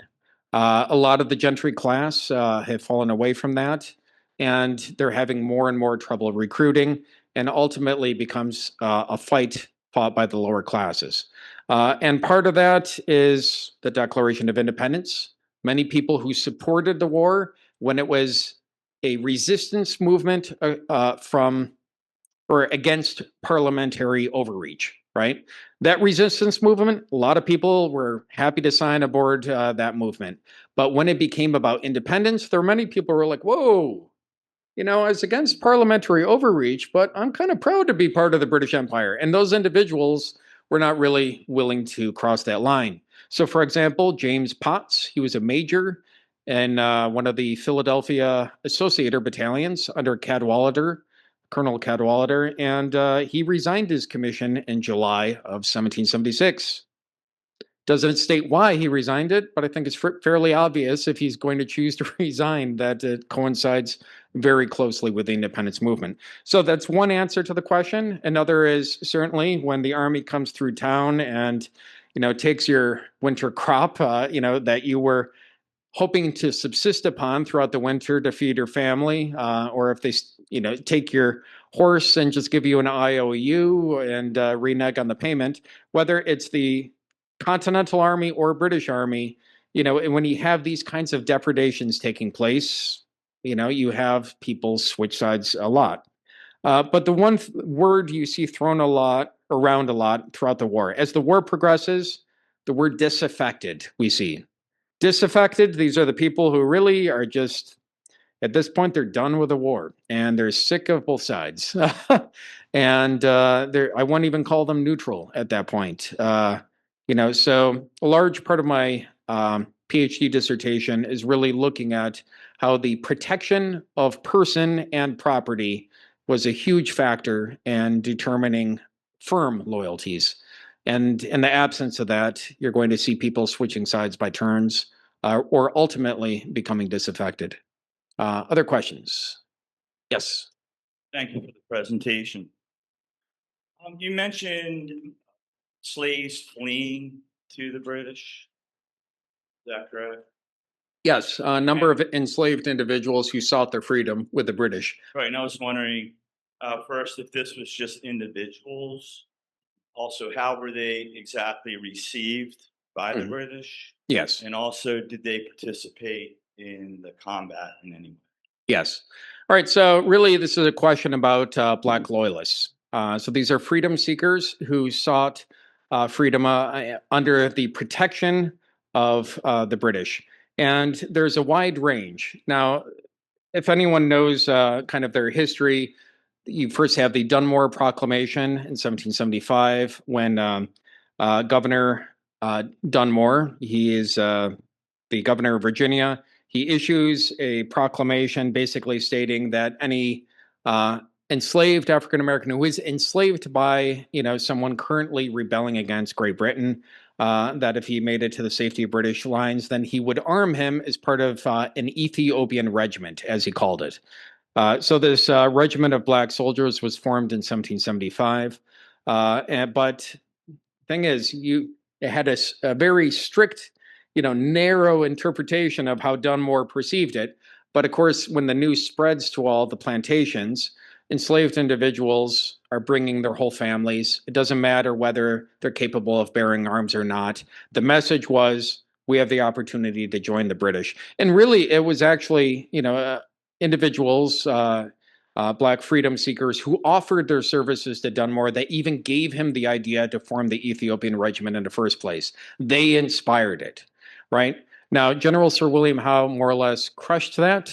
A lot of the gentry class have fallen away from that, and they're having more and more trouble recruiting, and ultimately becomes a fight fought by the lower classes. And part of that is the Declaration of Independence. Many people who supported the war when it was a resistance movement from or against parliamentary overreach, right? That resistance movement, a lot of people were happy to sign aboard that movement. But when it became about independence, there were many people who were like, whoa, you know, I was against parliamentary overreach, but I'm kind of proud to be part of the British Empire. And those individuals were not really willing to cross that line. So, for example, James Potts, he was a major in one of the Philadelphia Associator battalions under Cadwalader, Colonel Cadwalader, and he resigned his commission in July of 1776. Doesn't state why he resigned it, but I think it's fairly obvious if he's going to choose to resign that it coincides very closely with the independence movement. So that's one answer to the question. Another is certainly when the Army comes through town and, you know, takes your winter crop, you know, that you were hoping to subsist upon throughout the winter to feed your family, or if they, you know, take your horse and just give you an IOU and renege on the payment, whether it's the Continental Army or British Army, you know, and when you have these kinds of depredations taking place, you know, you have people switch sides a lot. But the one word you see thrown around a lot throughout the war, as the war progresses, the word disaffected we see. Disaffected, these are the people who really are just, at this point, they're done with the war and they're sick of both sides. And I won't even call them neutral at that point. You know, so a large part of my PhD dissertation is really looking at how the protection of person and property was a huge factor in determining firm loyalties. And in the absence of that, you're going to see people switching sides by turns or ultimately becoming disaffected. Other questions? Yes. Thank you for the presentation. You mentioned slaves fleeing to the British. Is that correct? Yes, a number of enslaved individuals who sought their freedom with the British. Right, and I was wondering first if this was just individuals. Also, how were they exactly received by the British? Yes. And also, did they participate in the combat in any way? Yes. All right. So really, this is a question about Black loyalists. So these are freedom seekers who sought freedom under the protection of the British. And there's a wide range. Now, if anyone knows kind of their history, you first have the Dunmore Proclamation in 1775 when Governor Dunmore, he is the governor of Virginia, he issues a proclamation basically stating that any enslaved African American who is enslaved by, you know, someone currently rebelling against Great Britain, that if he made it to the safety of British lines, then he would arm him as part of an Ethiopian regiment, as he called it. So this regiment of Black soldiers was formed in 1775, but thing is, it had a very strict, you know, narrow interpretation of how Dunmore perceived it. But of course, when the news spreads to all the plantations, enslaved individuals are bringing their whole families. It doesn't matter whether they're capable of bearing arms or not. The message was, we have the opportunity to join the British. And really, it was actually, you know, individuals, Black freedom seekers who offered their services to Dunmore. They even gave him the idea to form the Ethiopian Regiment in the first place. They inspired it, right? Now, General Sir William Howe more or less crushed that.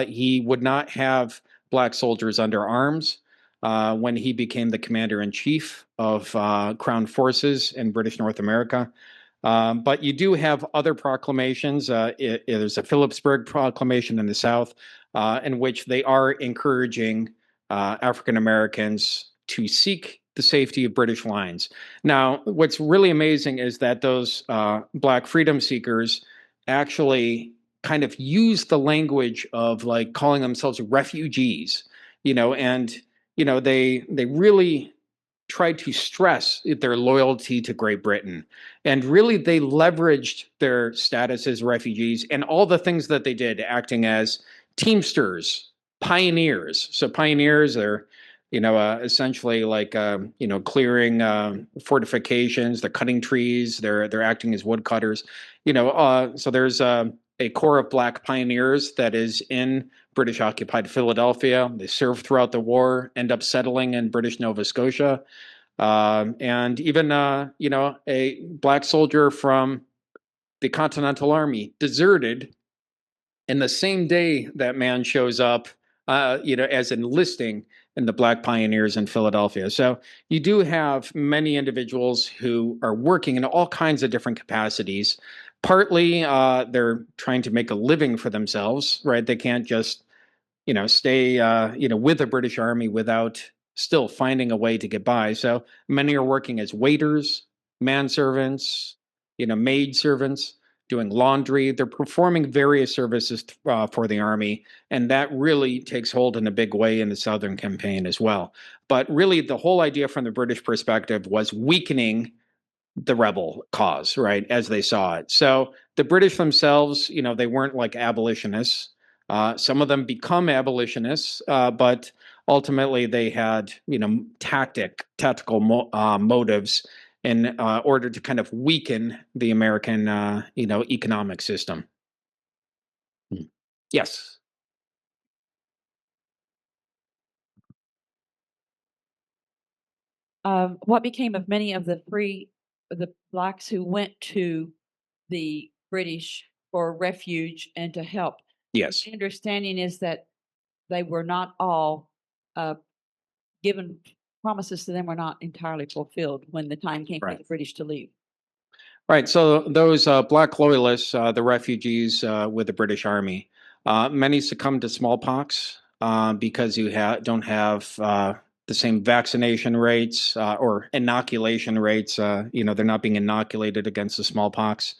He would not have Black soldiers under arms when he became the commander-in-chief of Crown forces in British North America. But you do have other proclamations. There's a Phillipsburg proclamation in the South in which they are encouraging African Americans to seek the safety of British lines. Now, what's really amazing is that those Black freedom seekers actually kind of use the language of like calling themselves refugees, you know, and you know they really tried to stress their loyalty to Great Britain. And really, they leveraged their status as refugees and all the things that they did, acting as teamsters, pioneers. So pioneers are, you know, essentially like, you know, clearing fortifications, they're cutting trees, they're acting as woodcutters, you know, so there's a core of Black pioneers that is in British occupied Philadelphia. They serve throughout the war, end up settling in British Nova Scotia. And even, a Black soldier from the Continental Army deserted. And the same day that man shows up, as enlisting in the Black pioneers in Philadelphia. So you do have many individuals who are working in all kinds of different capacities. Partly, they're trying to make a living for themselves, right? They can't just, stay, with the British Army without still finding a way to get by. So many are working as waiters, manservants, maid servants, doing laundry. They're performing various services for the Army, and that really takes hold in a big way in the Southern campaign as well. But really, the whole idea from the British perspective was weakening the rebel cause, right, as they saw it. So the British themselves, they weren't like abolitionists. Some of them become abolitionists, but ultimately they had, tactical motives in order to kind of weaken the American, economic system. Yes. What became of many of the blacks who went to the British for refuge and to help? Yes. My understanding is that they were not all given promises to them were not entirely fulfilled when the time came for the British to leave. Right. So those Black loyalists, the refugees with the British Army, many succumbed to smallpox because you don't have the same vaccination rates or inoculation rates. They're not being inoculated against the smallpox.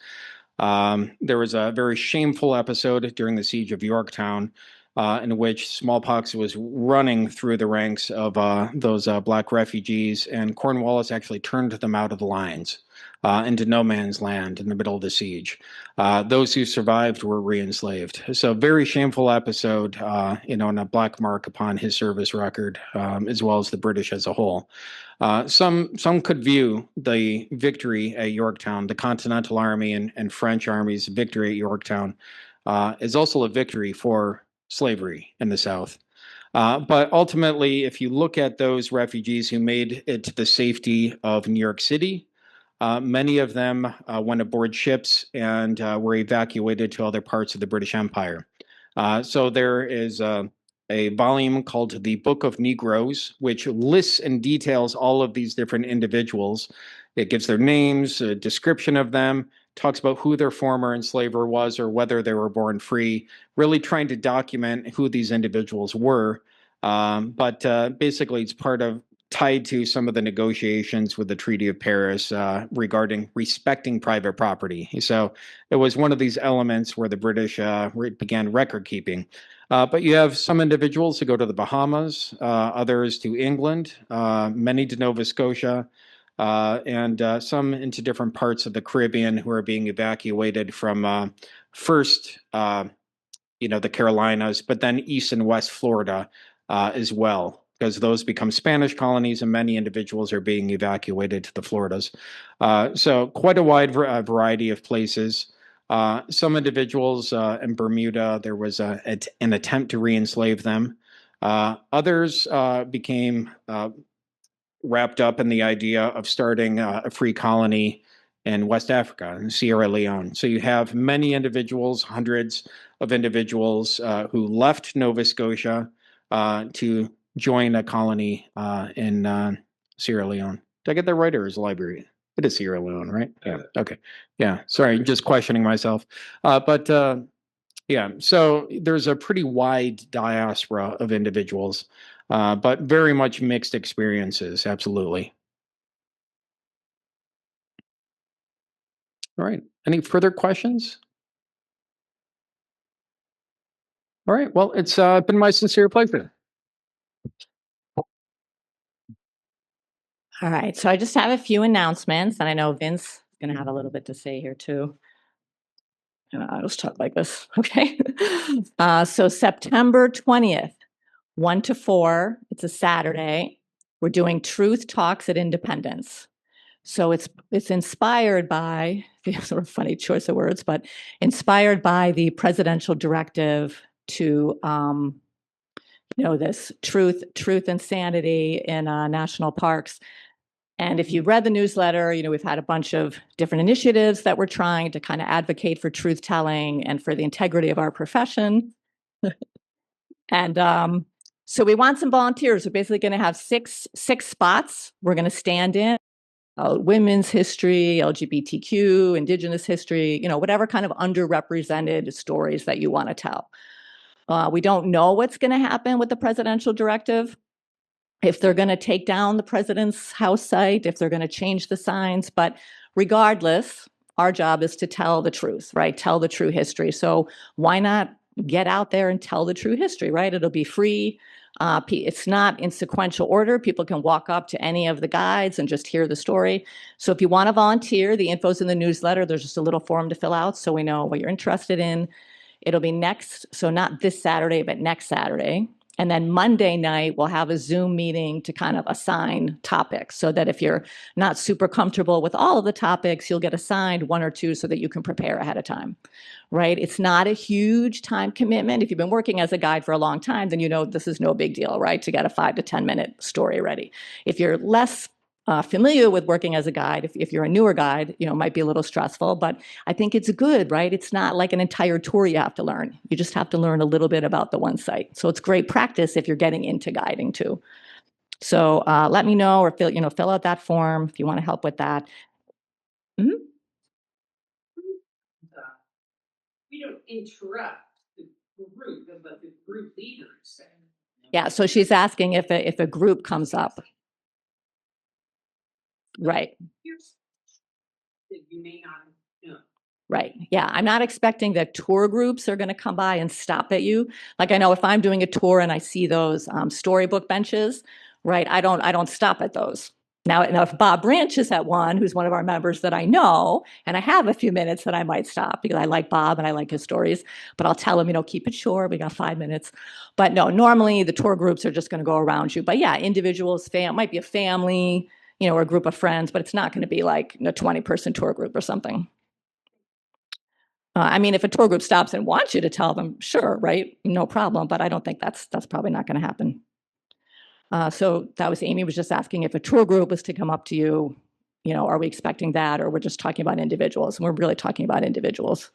There was a very shameful episode during the siege of Yorktown in which smallpox was running through the ranks of those Black refugees, and Cornwallis actually turned them out of the lines into no man's land in the middle of the siege. Those who survived were re-enslaved. So very shameful episode, and a black mark upon his service record, as well as the British as a whole. Some could view the victory at Yorktown, the Continental Army and French army's victory at Yorktown, as also a victory for slavery in the South. But ultimately, if you look at those refugees who made it to the safety of New York City, many of them went aboard ships and were evacuated to other parts of the British Empire. So there is a volume called The Book of Negroes, which lists and details all of these different individuals. It gives their names, a description of them, talks about who their former enslaver was or whether they were born free, really trying to document who these individuals were. But basically, it's tied to some of the negotiations with the Treaty of Paris regarding respecting private property. So it was one of these elements where the British began record keeping. But you have some individuals who go to the Bahamas, others to England, many to Nova Scotia, and some into different parts of the Caribbean who are being evacuated from first, the Carolinas, but then East and West Florida as well, because those become Spanish colonies and many individuals are being evacuated to the Floridas. So quite a wide variety of places. Some individuals in Bermuda, there was an attempt to re-enslave them. Others became wrapped up in the idea of starting a free colony in West Africa, in Sierra Leone. So you have many individuals, hundreds of individuals who left Nova Scotia to join a colony in Sierra Leone. Did I get that right, or is Liberia? It is Sierra Leone, right? Yeah. Okay. Yeah. Sorry, just questioning myself. Yeah, so there's a pretty wide diaspora of individuals, but very much mixed experiences. Absolutely. All right. Any further questions? All right. Well, it's been my sincere pleasure. All right, so I just have a few announcements, and I know Vince is going to have a little bit to say here too. And I'll just talk like this, okay? So September 20th, 1 to 4, it's a Saturday. We're doing Truth Talks at Independence. So it's inspired by, sort of funny choice of words, but inspired by the presidential directive to, this truth and sanity in national parks. And if you read the newsletter, we've had a bunch of different initiatives that we're trying to kind of advocate for truth telling and for the integrity of our profession. And so we want some volunteers. We're basically going to have six spots we're going to stand in. Women's history, LGBTQ, Indigenous history, whatever kind of underrepresented stories that you want to tell. We don't know what's going to happen with the presidential directive, if they're going to take down the president's house site, if they're going to change the signs. But regardless, our job is to tell the truth, right? Tell the true history. So why not get out there and tell the true history, right? It'll be free. It's not in sequential order. People can walk up to any of the guides and just hear the story. So if you want to volunteer, the info's in the newsletter. There's just a little form to fill out so we know what you're interested in. It'll be next, so not this Saturday, but next Saturday. And then Monday night, we'll have a Zoom meeting to kind of assign topics so that if you're not super comfortable with all of the topics, you'll get assigned one or two so that you can prepare ahead of time, right? It's not a huge time commitment. If you've been working as a guide for a long time, then you know this is no big deal, right? To get a 5 to 10 minute story ready. If you're less familiar with working as a guide, if you're a newer guide, it might be a little stressful, but I think it's good, right? It's not like an entire tour you have to learn. You just have to learn a little bit about the one site. So it's great practice if you're getting into guiding too. So let me know, or fill out that form if you want to help with that. Mm-hmm. We don't interrupt the group, but the group leaders. Yeah, so she's asking if a group comes up. Right. That you may not know. Right. Yeah. I'm not expecting that tour groups are going to come by and stop at you. Like, I know if I'm doing a tour and I see those storybook benches, right, I don't stop at those. Now, if Bob Branch is at one, who's one of our members that I know, and I have a few minutes, that I might stop because I like Bob and I like his stories, but I'll tell him, keep it short. We got 5 minutes. But no, normally the tour groups are just going to go around you. But yeah, individuals, might be a family, or a group of friends, but it's not going to be like a 20-person tour group or something. I mean, if a tour group stops and wants you to tell them, sure, right? No problem. But I don't think that's probably not going to happen. So that was Amy was just asking if a tour group was to come up to you, are we expecting that, or we're just talking about individuals? And we're really talking about individuals.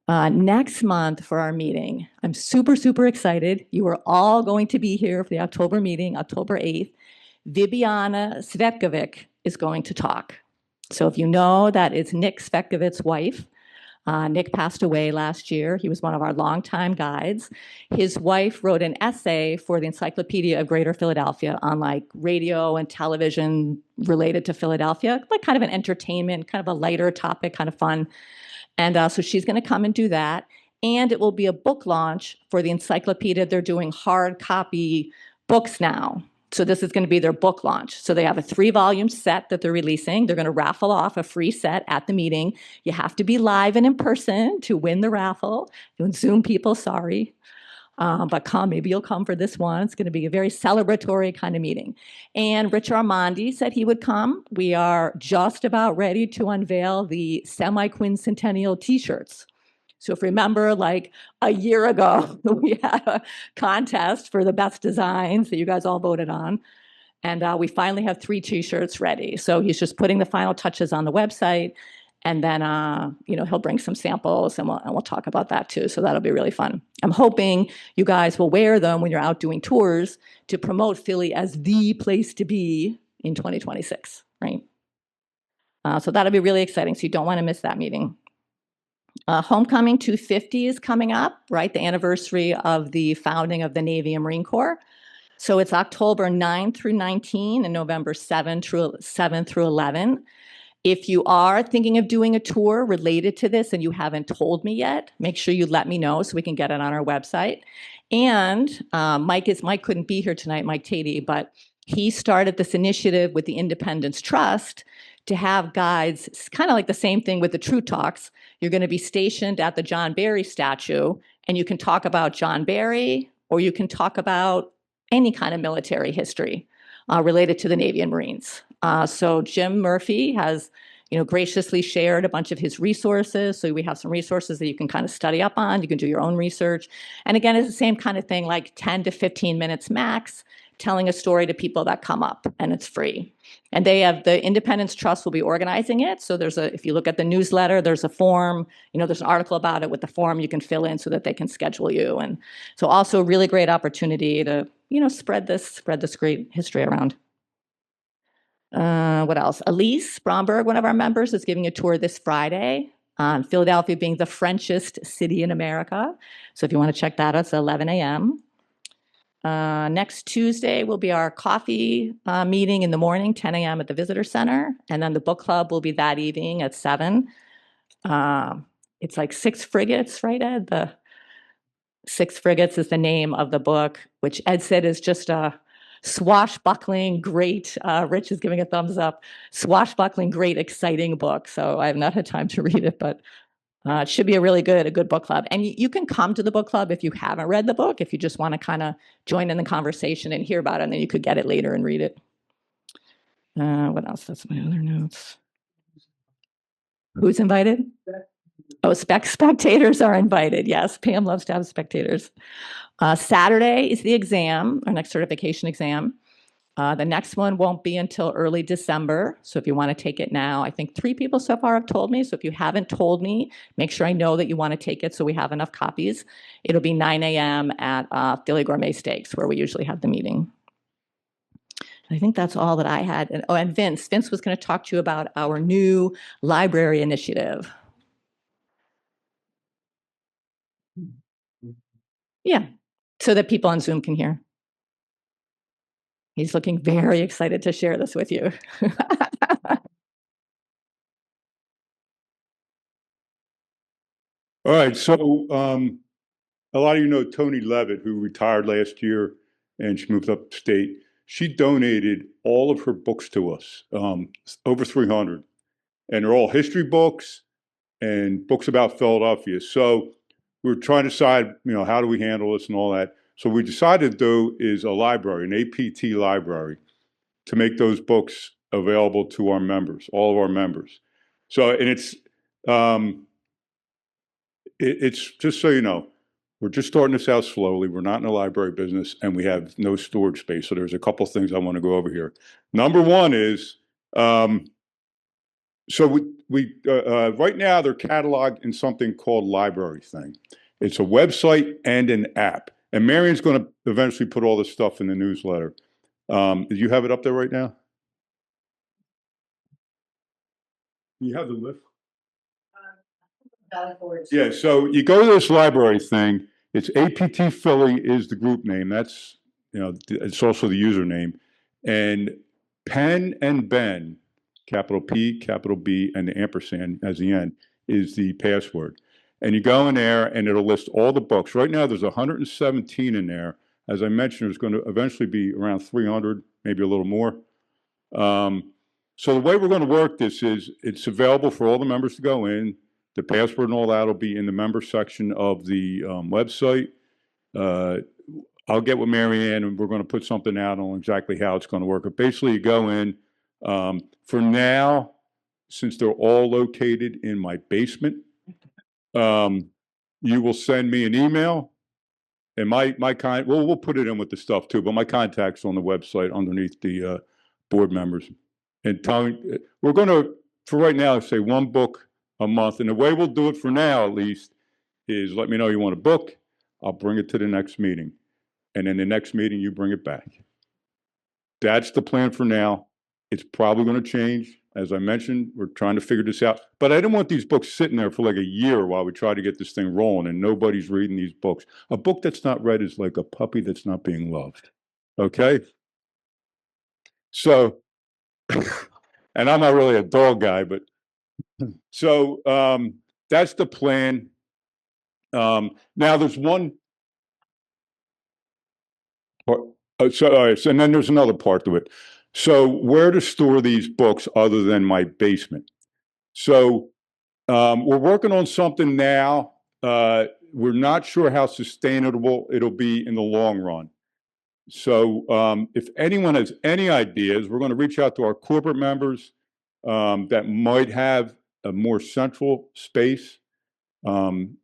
Next month for our meeting, I'm super, super excited. You are all going to be here for the October meeting, October 8th. Viviana Svetkovic is going to talk. So if you know, that is Nick Svetkovic's wife. Nick passed away last year. He was one of our longtime guides. His wife wrote an essay for the Encyclopedia of Greater Philadelphia on like radio and television related to Philadelphia, like kind of an entertainment, kind of a lighter topic, kind of fun. And so she's going to come and do that. And it will be a book launch for the encyclopedia. They're doing hard copy books now. So this is going to be their book launch. So they have a 3-volume set that they're releasing. They're going to raffle off a free set at the meeting. You have to be live and in person to win the raffle. Don't Zoom people, sorry. But come, maybe you'll come for this one. It's going to be a very celebratory kind of meeting. And Rich Armandi said he would come. We are just about ready to unveil the semi-quincentennial t-shirts. So if you remember, like a year ago, we had a contest for the best designs that you guys all voted on. And we finally have 3 t-shirts ready. So he's just putting the final touches on the website. And then, he'll bring some samples and we'll talk about that too. So that'll be really fun. I'm hoping you guys will wear them when you're out doing tours to promote Philly as the place to be in 2026, right? So that'll be really exciting. So you don't want to miss that meeting. Homecoming 250 is coming up, right? The anniversary of the founding of the Navy and Marine Corps. So it's October 9 through 19 and November 7 through 11. If you are thinking of doing a tour related to this and you haven't told me yet, make sure you let me know so we can get it on our website. And Mike couldn't be here tonight, Mike Tatey, but he started this initiative with the Independence Trust to have guides. It's kind of like the same thing with the True Talks. You're going to be stationed at the John Barry statue, and you can talk about John Barry, or you can talk about any kind of military history related to the Navy and Marines. So Jim Murphy has, graciously shared a bunch of his resources. So we have some resources that you can kind of study up on. You can do your own research. And again, it's the same kind of thing, like 10 to 15 minutes max, telling a story to people that come up, and it's free. And they have the Independence Trust will be organizing it. So if you look at the newsletter, there's a form, there's an article about it with the form you can fill in so that they can schedule you. And so also a really great opportunity to, spread this great history around. What else? Elise Bromberg, one of our members, is giving a tour this Friday. Philadelphia being the Frenchest city in America. So if you want to check that out, it's 11 a.m. Next Tuesday will be our coffee meeting in the morning, 10 a.m. at the Visitor Center. And then the book club will be that evening at 7. It's like 6 Frigates, right, Ed? The 6 Frigates is the name of the book, which Ed said is just a swashbuckling, great, Rich is giving a thumbs up, swashbuckling, great, exciting book. So I have not had time to read it, but it should be a good book club. And you can come to the book club if you haven't read the book, if you just want to kind of join in the conversation and hear about it, and then you could get it later and read it. What else? That's my other notes. Who's invited? Oh, spectators are invited. Yes, Pam loves to have spectators. Saturday is the exam, our next certification exam. The next one won't be until early December. So if you want to take it now, I think 3 people so far have told me. So if you haven't told me, make sure I know that you want to take it so we have enough copies. It'll be 9 a.m. at Philly Gourmet Steaks, where we usually have the meeting. I think that's all that I had. And Vince was going to talk to you about our new library initiative. Yeah, so that people on Zoom can hear. He's looking very excited to share this with you. All right, so a lot of you know Tony Levitt, who retired last year, and she moved upstate. She donated all of her books to us, over 300, and they're all history books and books about Philadelphia. So we're trying to decide, how do we handle this and all that. So we decided, though, is a library, an APT library, to make those books available to our members, all of our members. So, and it's just so you know, we're just starting this out slowly. We're not in the library business, and we have no storage space. So there's a couple of things I want to go over here. Number one is, so we right now they're cataloged in something called Library Thing. It's a website and an app. And Marion's going to eventually put all this stuff in the newsletter. Do you have it up there right now? You have the list? Yeah, so you go to this Library Thing. It's APT Philly is the group name. That's, it's also the username. And Pen and Ben, capital P, capital B, and the ampersand as the end, is the password. And you go in there and it'll list all the books. Right now there's 117 in there. As I mentioned, there's going to eventually be around 300, maybe a little more. So the way we're going to work this is it's available for all the members to go in. The password and all that will be in the member section of the website. I'll get with Marianne and we're going to put something out on exactly how it's going to work. But basically you go in. For now, since they're all located in my basement, you will send me an email. And we'll put it in with the stuff too, but my contact's on the website underneath the board members. And we're going to, for right now, say 1 book a month. And the way we'll do it for now, at least, is let me know you want a book. I'll bring it to the next meeting. And then the next meeting, you bring it back. That's the plan for now. It's probably going to change. As I mentioned, we're trying to figure this out. But I didn't want these books sitting there for like a year while we try to get this thing rolling and nobody's reading these books. A book that's not read is like a puppy that's not being loved. Okay? So, and I'm not really a dog guy, but so that's the plan. Now there's one part. So and then there's another part to it. So where to store these books other than my basement? So we're working on something now. We're not sure how sustainable it'll be in the long run. So if anyone has any ideas, we're going to reach out to our corporate members that might have a more central space, who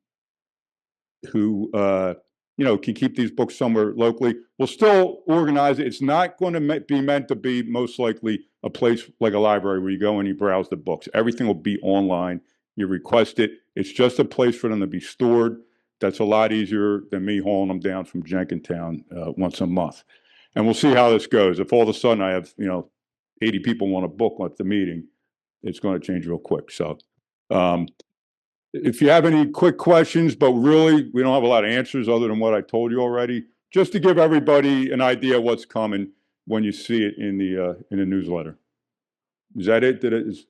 can keep these books somewhere locally. We'll still organize it. It's not going to be meant to be most likely a place like a library where you go and you browse the books. Everything will be online. You request it. It's just a place for them to be stored. That's a lot easier than me hauling them down from Jenkintown once a month. And we'll see how this goes. If all of a sudden I have 80 people want a book at the meeting, it's going to change real quick. So if you have any quick questions, but really we don't have a lot of answers other than what I told you already, just to give everybody an idea of what's coming when you see it in the newsletter. Is that it? Is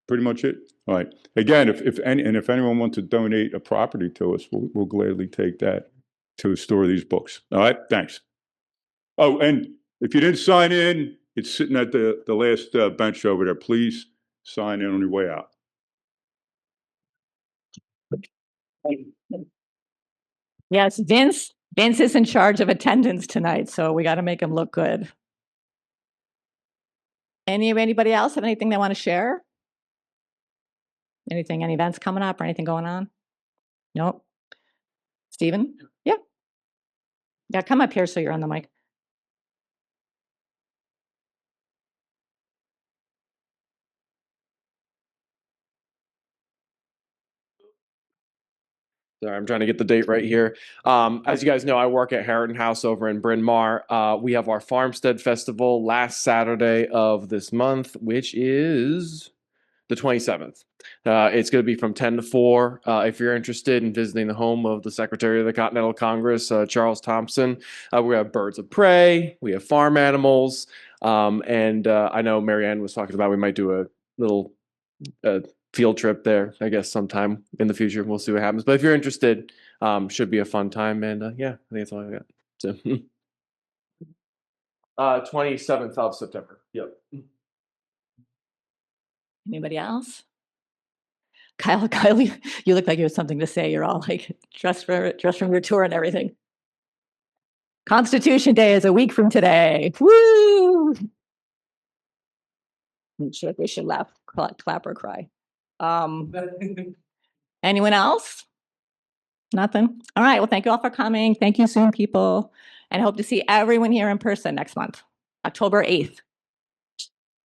pretty much it? All right. Again, if anyone wants to donate a property to us, we'll gladly take that to store these books. All right. Thanks. Oh, and if you didn't sign in, it's sitting at the last bench over there. Please sign in on your way out. Yes, Vince is in charge of attendance tonight, so we got to make him look good. Anybody else have anything they want to share? Any events coming up or anything going on? Nope. Stephen? Yeah. Yeah, come up here so you're on the mic. Sorry, I'm trying to get the date right here. As you guys know, I work at Harrington House over in Bryn Mawr. We have our Farmstead Festival last Saturday of this month, which is the 27th. It's going to be from 10 to 4. If you're interested in visiting the home of the Secretary of the Continental Congress, Charles Thompson, we have birds of prey, we have farm animals, and I know Marianne was talking about we might do a little field trip there, I guess, sometime in the future. We'll see what happens. But if you're interested, should be a fun time. And yeah, I think that's all I got. So, 27th of September. Yep. Anybody else? Kyle, you look like you have something to say. You're all like dressed from your tour and everything. Constitution Day is a week from today. Woo! I'm sure we should laugh, clap, or cry. Anyone else? Nothing? All right. Well, thank you all for coming. Thank you soon, people. And I hope to see everyone here in person next month, October 8th.